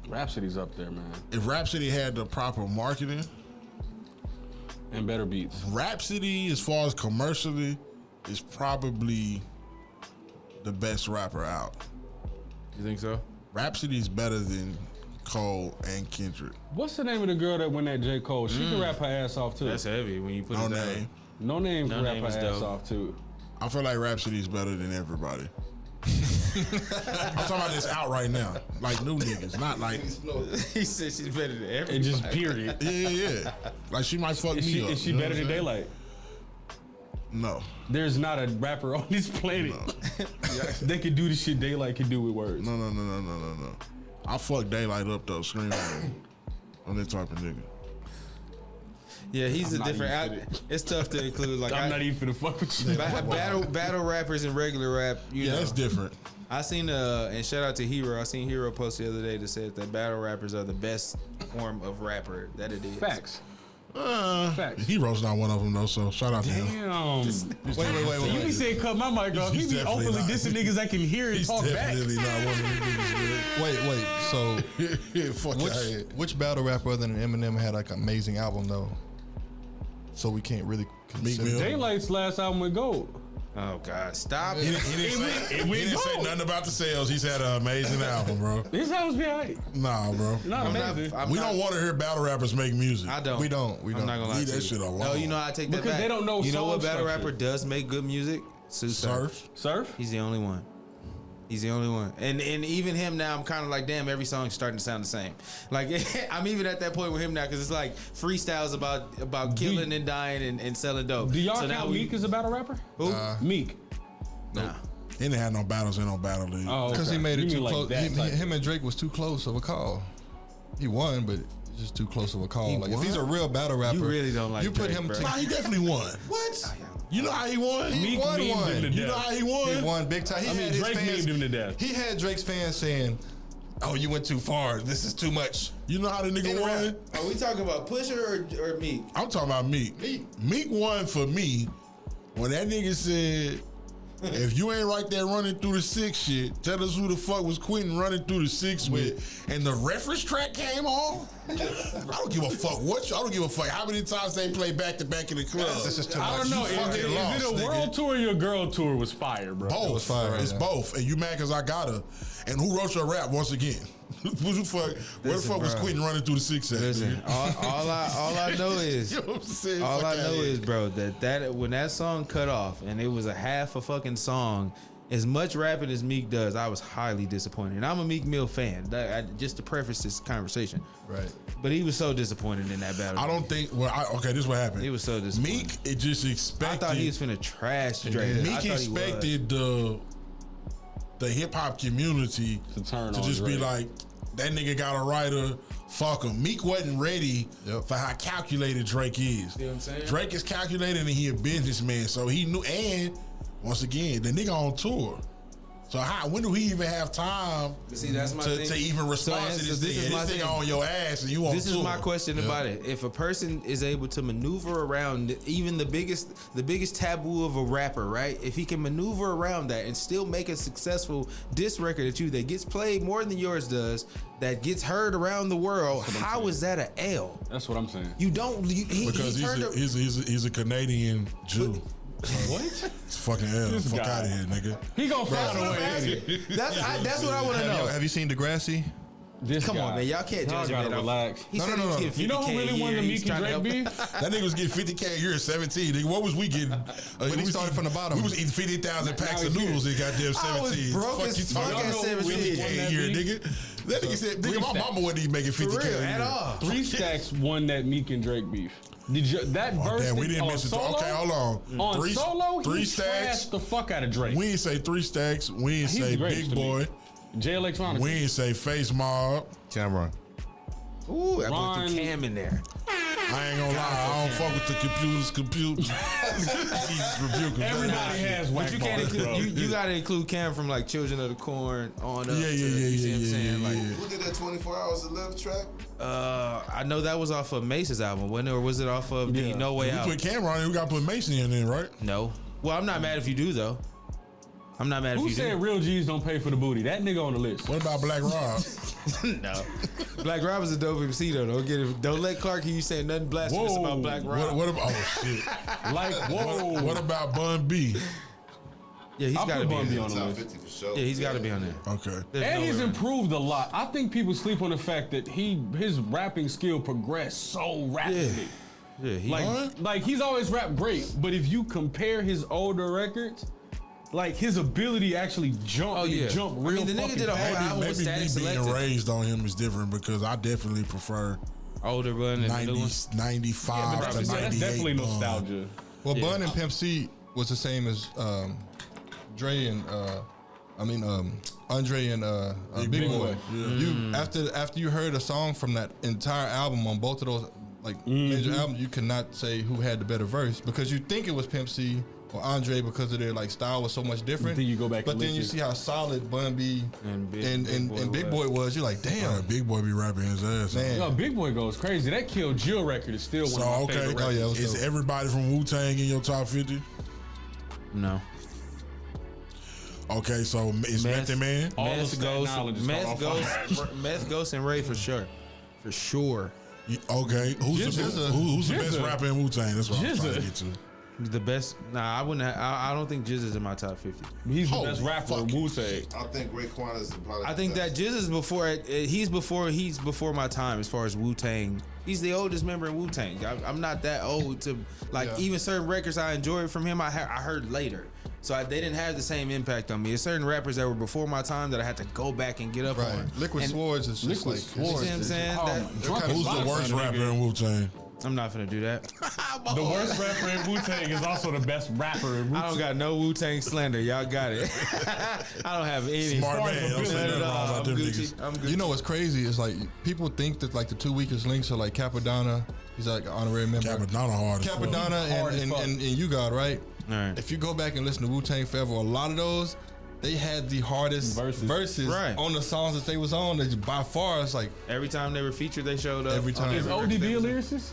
Rhapsody's up there, man. if Rhapsody had the proper marketing, And better beats. Rhapsody, as far as commercially, is probably the best rapper out. You think so? Rhapsody's better than Cole and Kendrick. What's the name of the girl that won that J. Cole? She can rap her ass off too. That's heavy when you put No it down. name. No Name can No rap Name her is ass dope. off too. I feel like Rhapsody's better than everybody. I'm talking about this out right now. Like new niggas, not like He said she's better than everybody. And just period. yeah. Like she might fuck Is me she, up. is she you know better what than I'm saying? Daylight? No. There's not a rapper on this planet that can do the shit Daylight can do with words. No. I fuck Daylight up though, screaming. I'm that type of nigga. Yeah, he's I'm a not different. even fit It's tough to include. Like I'm not even finna fuck with you. battle rappers and regular rap. You know, That's different. I seen and shout out to Hero. I seen Hero post the other day that said that battle rappers are the best form of rapper that it is. Facts. Facts. Hero's not one of them though, so shout out to him. Damn. You be saying cut my mic off. He He's be definitely openly not. dissing niggas that can hear and He's talk back. definitely not one of them niggas, Wait. So man. Fuck out here. which battle rapper other than Eminem had like an amazing album though? So we can't really Meek consider. Mill. Daylight's last album went gold. Oh God, stop! He didn't say nothing about the sales. He's had an amazing album, bro. His albums be alright. Nah, bro. Not amazing. We don't want to hear battle rappers make music. I don't. We don't. I'm not gonna lie Leave to that you. shit alone. No, you know how I take that Because back. they don't know You know what song battle structure. rapper does make good music? Sue Surf. Surf. Surf? He's the only one. He's the only one. And even him now, I'm kind of like, damn, every song's starting to sound the same. Like, I'm even at that point with him now because it's like freestyles about killing and dying and selling dope. Do y'all so count now Meek as a battle rapper? Who? Meek. Nah. He didn't have no battles in no battle league. Oh, Because he made it You too mean like close. that type. Him and Drake was too close of a call. He won, but it's just too close of a call. He Like won? if he's a real battle rapper, You really don't like you put Drake, him. bro. Nah, he definitely won. What? You know how he won? He won memed one. him to You know death. how he won? He won big time. He I mean, had his Drake fans. memed him to death. He had Drake's fans saying, "Oh, you went too far. This is too much." You know how the nigga won? Are we talking about Pusha or Meek? I'm talking about Meek. Meek won for me when that nigga said, if you ain't right there running through the 6 shit, tell us who the fuck was Quentin running through the 6 with. And the reference track came on. I don't give a fuck what I don't give a fuck how many times they play back to back in the club. This is too I much. don't know. You Is fucking it lost, a nigga. world tour or your girl tour was fire, bro? Both. was fire, It's yeah. both. And you mad because I got her. And who wrote your rap once again? Where the fuck was bro. Quentin running through the 6 at? Listen, all I know is You know what I'm saying? all Fuck I know outta here. is, bro, that when that song cut off and it was a half a fucking song, as much rapping as Meek does, I was highly disappointed. And I'm a Meek Mill fan. Just to preface this conversation, Right. but he was so disappointed in that battle. I don't think. Well, okay, this is what happened. He was so disappointed. Meek, it just I expected. thought he was finna trash Drake. Meek I thought he was. expected the hip hop community To turn to on just be Drake. like, that nigga got a writer. Fuck him. Meek wasn't ready for how calculated Drake is. See what I'm saying? Drake is calculated and he a businessman, so he knew. And once again, the nigga on tour. So when do he even have time See, that's my thing. to even respond So to this this is nigga? my This thing. nigga on your ass and you on This tour. is my question about it. If a person is able to maneuver around even the biggest taboo of a rapper, right? If he can maneuver around that and still make a successful diss record at you that gets played more than yours does, that gets heard around the world, how is that an L? That's what I'm saying. You don't. Because he's a Canadian Jew. What? It's fucking L. This Fuck guy. out of here, nigga. He gonna find a way. That's what I want to know. Have you seen Degrassi? This Come guy. on, man. Y'all can't Y'all judge gotta him. relax. He No, said no, he was no. getting You know 50K who a really won year. the He's Meek and trying to Drake help- beef? That nigga was getting 50K a year at 17. Nigga, what was we getting? he started from the bottom. We was eating 50,000 packs of he's here. noodles at goddamn I was 17. broke Fuck as you fuck talking at about? 17. 50K a year, nigga. That nigga said, nigga, my mama wasn't even making 50K For real, a year. at all. 3 Stacks won that Meek and Drake beef. Did you that Oh, verse damn, we didn't on mention. Solo? Okay, hold on. On Solo, Three he Stacks. trashed the fuck out of Drake. We ain't say 3 Stacks. We ain't He's say the greatest Big to me. Boy. Jay Electronica. We ain't say Face Mob. Cameron. Ooh, I Ron- put the cam in there. I ain't gonna lie, I don't fuck with the compute. Everybody has whack But you can't bars, bro. include, you gotta include Cam from like Children of the Corn on up. Yeah, to, yeah, you see what I'm yeah, saying? yeah, Like, yeah. Who did that 24 Hours to Live track? I know that was off of Mace's album, wasn't it? Or was it off of the Yeah. No Way We Out? put Cameron in, we gotta put Mason in there, right? No. Well, I'm not mad if you do though. I'm not mad Who if you said do. real G's don't pay for the booty? That nigga on the list. What about Black Rob? No. Black Rob is a dope MC though. Don't let Clark hear you saying nothing blasphemous Whoa. about Black Rob. What about? Oh shit! Like, whoa. What about Bun B? Yeah, he's I'll gotta put be Bun on B there. on the Top list. 50 for sure. Yeah, he's gotta be on there. Okay. There's And no he's way around it. improved a lot. I think people sleep on the fact that his rapping skill progressed so rapidly. Yeah, he Like he's always rapped great, but if you compare his older records, like his ability to actually jump, Oh, yeah. jump I real mean, the nigga fucking did a whole fast. album with Maybe me Static being Selected. raised on him is different because I definitely prefer Older Bun and the 90, new one. 95 That's to 98. definitely Bun. nostalgia. Well, Yeah. Bun and Pimp C was the same as Dre and Andre and Big Boy. You after you heard a song from that entire album on both of those major albums, you cannot say who had the better verse because you think it was Pimp C or Andre because of their style was so much different. Then you go back, but then you see how solid Bun B and Big Boy was. You're like, damn, Big Boy be rapping his ass. Man. Yo, Big Boy goes crazy. That Kill Jill record is still one of my favorite records. Oh yeah, is everybody from Wu-Tang in your top 50? No. Okay, so is Method Man? Meth, Ghost, and Ray for sure. For sure. Okay, who's the best rapper in Wu-Tang? That's what I'm trying to get to. The best? Nah, I wouldn't. I don't think Jizz is in my top 50. He's the best rapper in Wu-Tang. I think Raekwon is probably. I think that Jizz is before. He's before my time as far as Wu-Tang. He's the oldest member in Wu-Tang. I'm not that old to even certain records I enjoyed from him. I heard later. So they didn't have the same impact on me. There's certain rappers that were before my time that I had to go back and get up on. Liquid Swords is just Liquid Swords. You see what I'm saying? Who's the worst rapper in Wu-Tang? I'm not finna do that. The worst rapper in Wu-Tang is also the best rapper in Wu-Tang. I don't got no Wu-Tang slander. Y'all got it. I don't have any. Smart man. Don't say nothing wrong about them niggas. I'm Gucci. You know what's crazy is people think that the two weakest links are Capadonna. He's an honorary member. Capadonna hard. Capadonna and You God, right? All right. If you go back and listen to Wu-Tang Forever, a lot of those, they had the hardest verses on the songs that they was on. That by far, it's every time they were featured, they showed up. Every time. Is ODB a lyricist?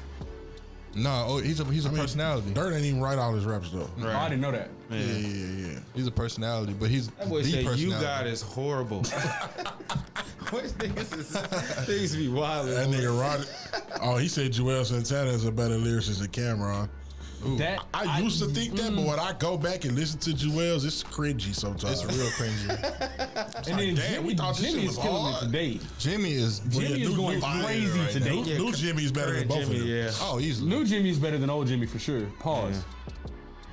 No, he's a personality. Dirt ain't even write all his raps though. Right. Oh, I didn't know that. Yeah. He's a personality, but he's that boy the said personality. You God is horrible. What niggas be wild. That nigga Rod. Oh, he said Joel Santana is a better lyricist than Cameron. I used to think that, but when I go back and listen to Joel's, it's cringy sometimes. It's real cringy. And then damn, we thought this Jimmy shit is was killing hard. it today. Jimmy is going crazy right today. now. New Jimmy's better than both of them. Yeah. Oh, easily. New Jimmy's better than old Jimmy for sure. Pause.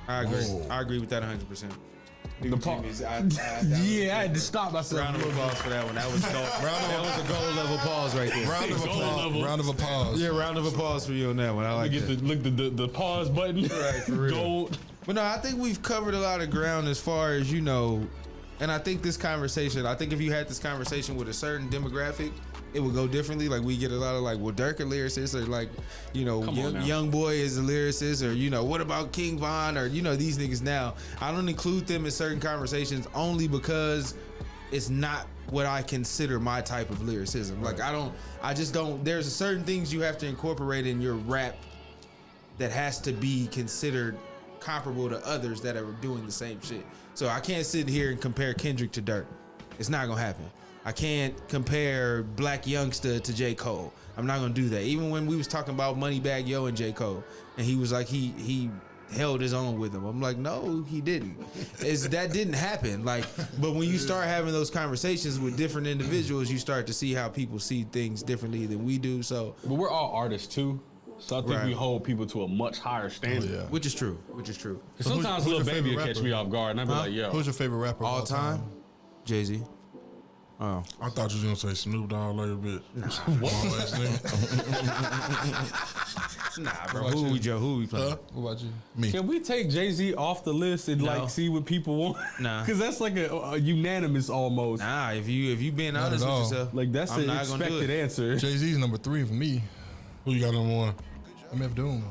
I agree. Whoa. I agree with that 100%. The I had to stop myself. Round of applause for that one. That was a gold level pause right there. Round of applause. Yeah, round of applause for you on that one. I like that. The pause button. Right, for real. Gold. But no, I think we've covered a lot of ground as far as, and I think this conversation, if you had this conversation with a certain demographic, it would go differently. We get a lot of Dirk a lyricist, or young boy is a lyricist, or what about King Von, or these niggas now. I don't include them in certain conversations only because it's not what I consider my type of lyricism. Right. I just don't. There's certain things you have to incorporate in your rap that has to be considered comparable to others that are doing the same shit. So I can't sit here and compare Kendrick to Dirk. It's not gonna happen. I can't compare Black Youngster to J. Cole. I'm not gonna do that. Even when we was talking about Moneybagg Yo and J. Cole, and he was like he held his own with him. I'm like, no, he didn't. That didn't happen. But when you start having those conversations with different individuals, you start to see how people see things differently than we do. So, but we're all artists too. So I think we hold people to a much higher standard. Oh, yeah. Which is true. Sometimes Lil Baby will catch me off guard, and I'll be like, yo. Who's your favorite rapper all time? Jay-Z. Oh, I thought you was gonna say Snoop Dogg later, bitch. Nah, bro. Who we playing? What about you? Me. Can we take Jay-Z off the list and see what people want? Nah, because that's a unanimous almost. Nah, if you being honest with yourself, that's an expected answer. Jay-Z's number 3 for me. Who you got number 1? MF Doom.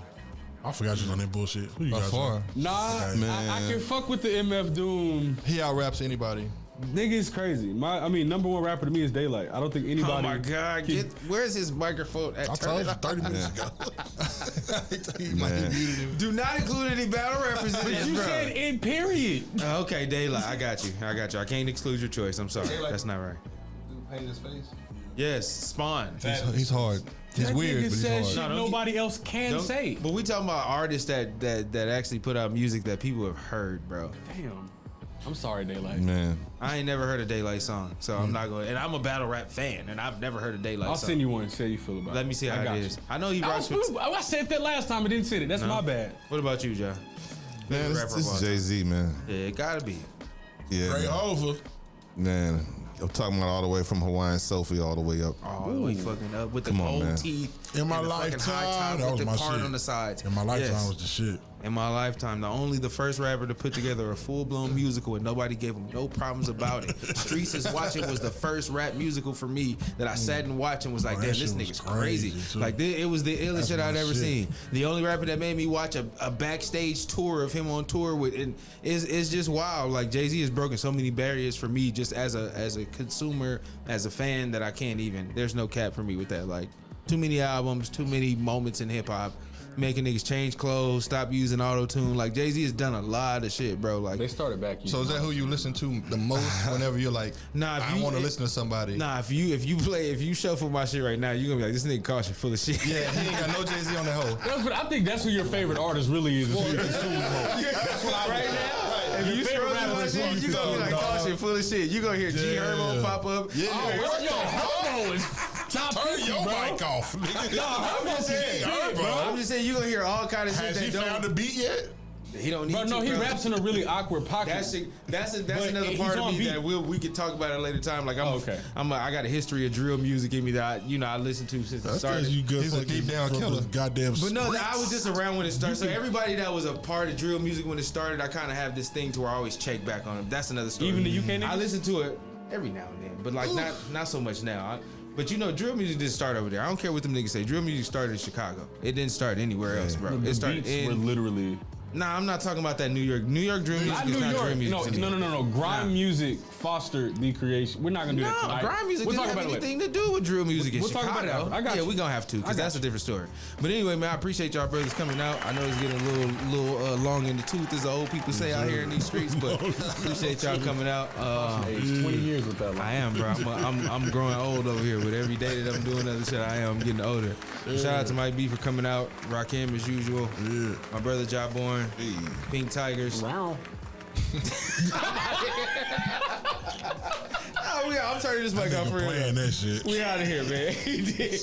I forgot you was on that bullshit. Who you By got? far. Nah, I can fuck with the MF Doom. He out raps anybody. Nigga is crazy. Number 1 rapper to me is Daylight. I don't think anybody. Oh my God! Where's his microphone? I told you 30 minutes ago. Do not include any battle rappers in this, You bro. said in period. Okay, Daylight. I got you. I can't exclude your choice. I'm sorry. That's not right. Dude painted his face. Yes, Spawn. He's hard. He's That weird, nigga but he's said hard. shit nobody else can say. But we talking about artists that actually put out music that people have heard, bro. Damn. I'm sorry, Daylight. Man, I ain't never heard a Daylight song, so I'm not going. And I'm a battle rap fan, and I've never heard a Daylight I'll song. send you one and see how you feel about it. Let me see how it is. I know he rocks with. I said that last time. I didn't say it. That's my bad. What about you, John? man, this is Jay-Z, man. Yeah, it gotta be. Yeah, Ray over. man. I'm talking about all the way from Hawaiian Sophie all the way up. Oh, we fucking up with the Come on, gold man. teeth. In my and the fucking high lifetime, top that with was the my part shit. on the sides. In my lifetime Yes. was the shit. in my lifetime. The first rapper to put together a full-blown musical and nobody gave him no problems about it. Streets is Watching was the first rap musical for me that I sat and watched and was like, damn, this nigga's crazy. Like, it was the illest shit I'd ever seen. The only rapper that made me watch a backstage tour of him on tour with, and is just wild. Like, Jay-Z has broken so many barriers for me just as a consumer, as a fan, that I can't even, there's no cap for me with that. Like, too many albums, too many moments in hip-hop, making niggas change clothes, stop using auto-tune. Like, Jay-Z has done a lot of shit, bro. Like, they started back. So is that who you listen to the most whenever you're like, I want to listen to somebody? Nah, if you shuffle my shit right now, you're gonna be like, this nigga Caution full of shit. Yeah, he ain't got no Jay-Z on that hoe. I think that's who your favorite artist really is. That's what I right now. If you scroll through my shit, you gonna be like, Caution full of shit. You gonna hear G Herbo pop up. Yeah. Herbo is top 50, your bro. mic off. I'm just saying you gonna hear all kind of shit. Has he found the beat yet? He don't need Bro, no, he raps in a really awkward pocket. That's another part of me that we could talk about at a later time. Like, I got a history of drill music in me that I listen to since it started. You good. He's a deep down killer. Goddamn. But no, I was just around when it started. So everybody that was a part of drill music when it started, I kind of have this thing to where I always check back on them. That's another story. Even the UK niggas? I listen to it every now and then, but like not so much now. But drill music didn't start over there. I don't care what them niggas say. Drill music started in Chicago. It didn't start anywhere else, bro. It started were literally. Nah, I'm not talking about that New York drill music. Is not drill music. No. Grime music fostered the creation. We're not gonna do that tonight. Grime music didn't have anything to do with drill music in Chicago. Talk about it. I got you. Yeah, we gonna have to, because that's a different story. But anyway, man, I appreciate y'all brothers coming out. I know it's getting a little long in the tooth, as the old people say out here in these streets. But appreciate y'all coming out. 20 years with that. I am, bro. I'm growing old over here. With every day that I'm doing other shit, I'm getting older. Shout out to Mike B for coming out. Rakim as usual. Yeah. My brother Jabborn. Pink Tigers. Wow. I'm turning this mic off for real. Playing that shit. We out of here, man. He did.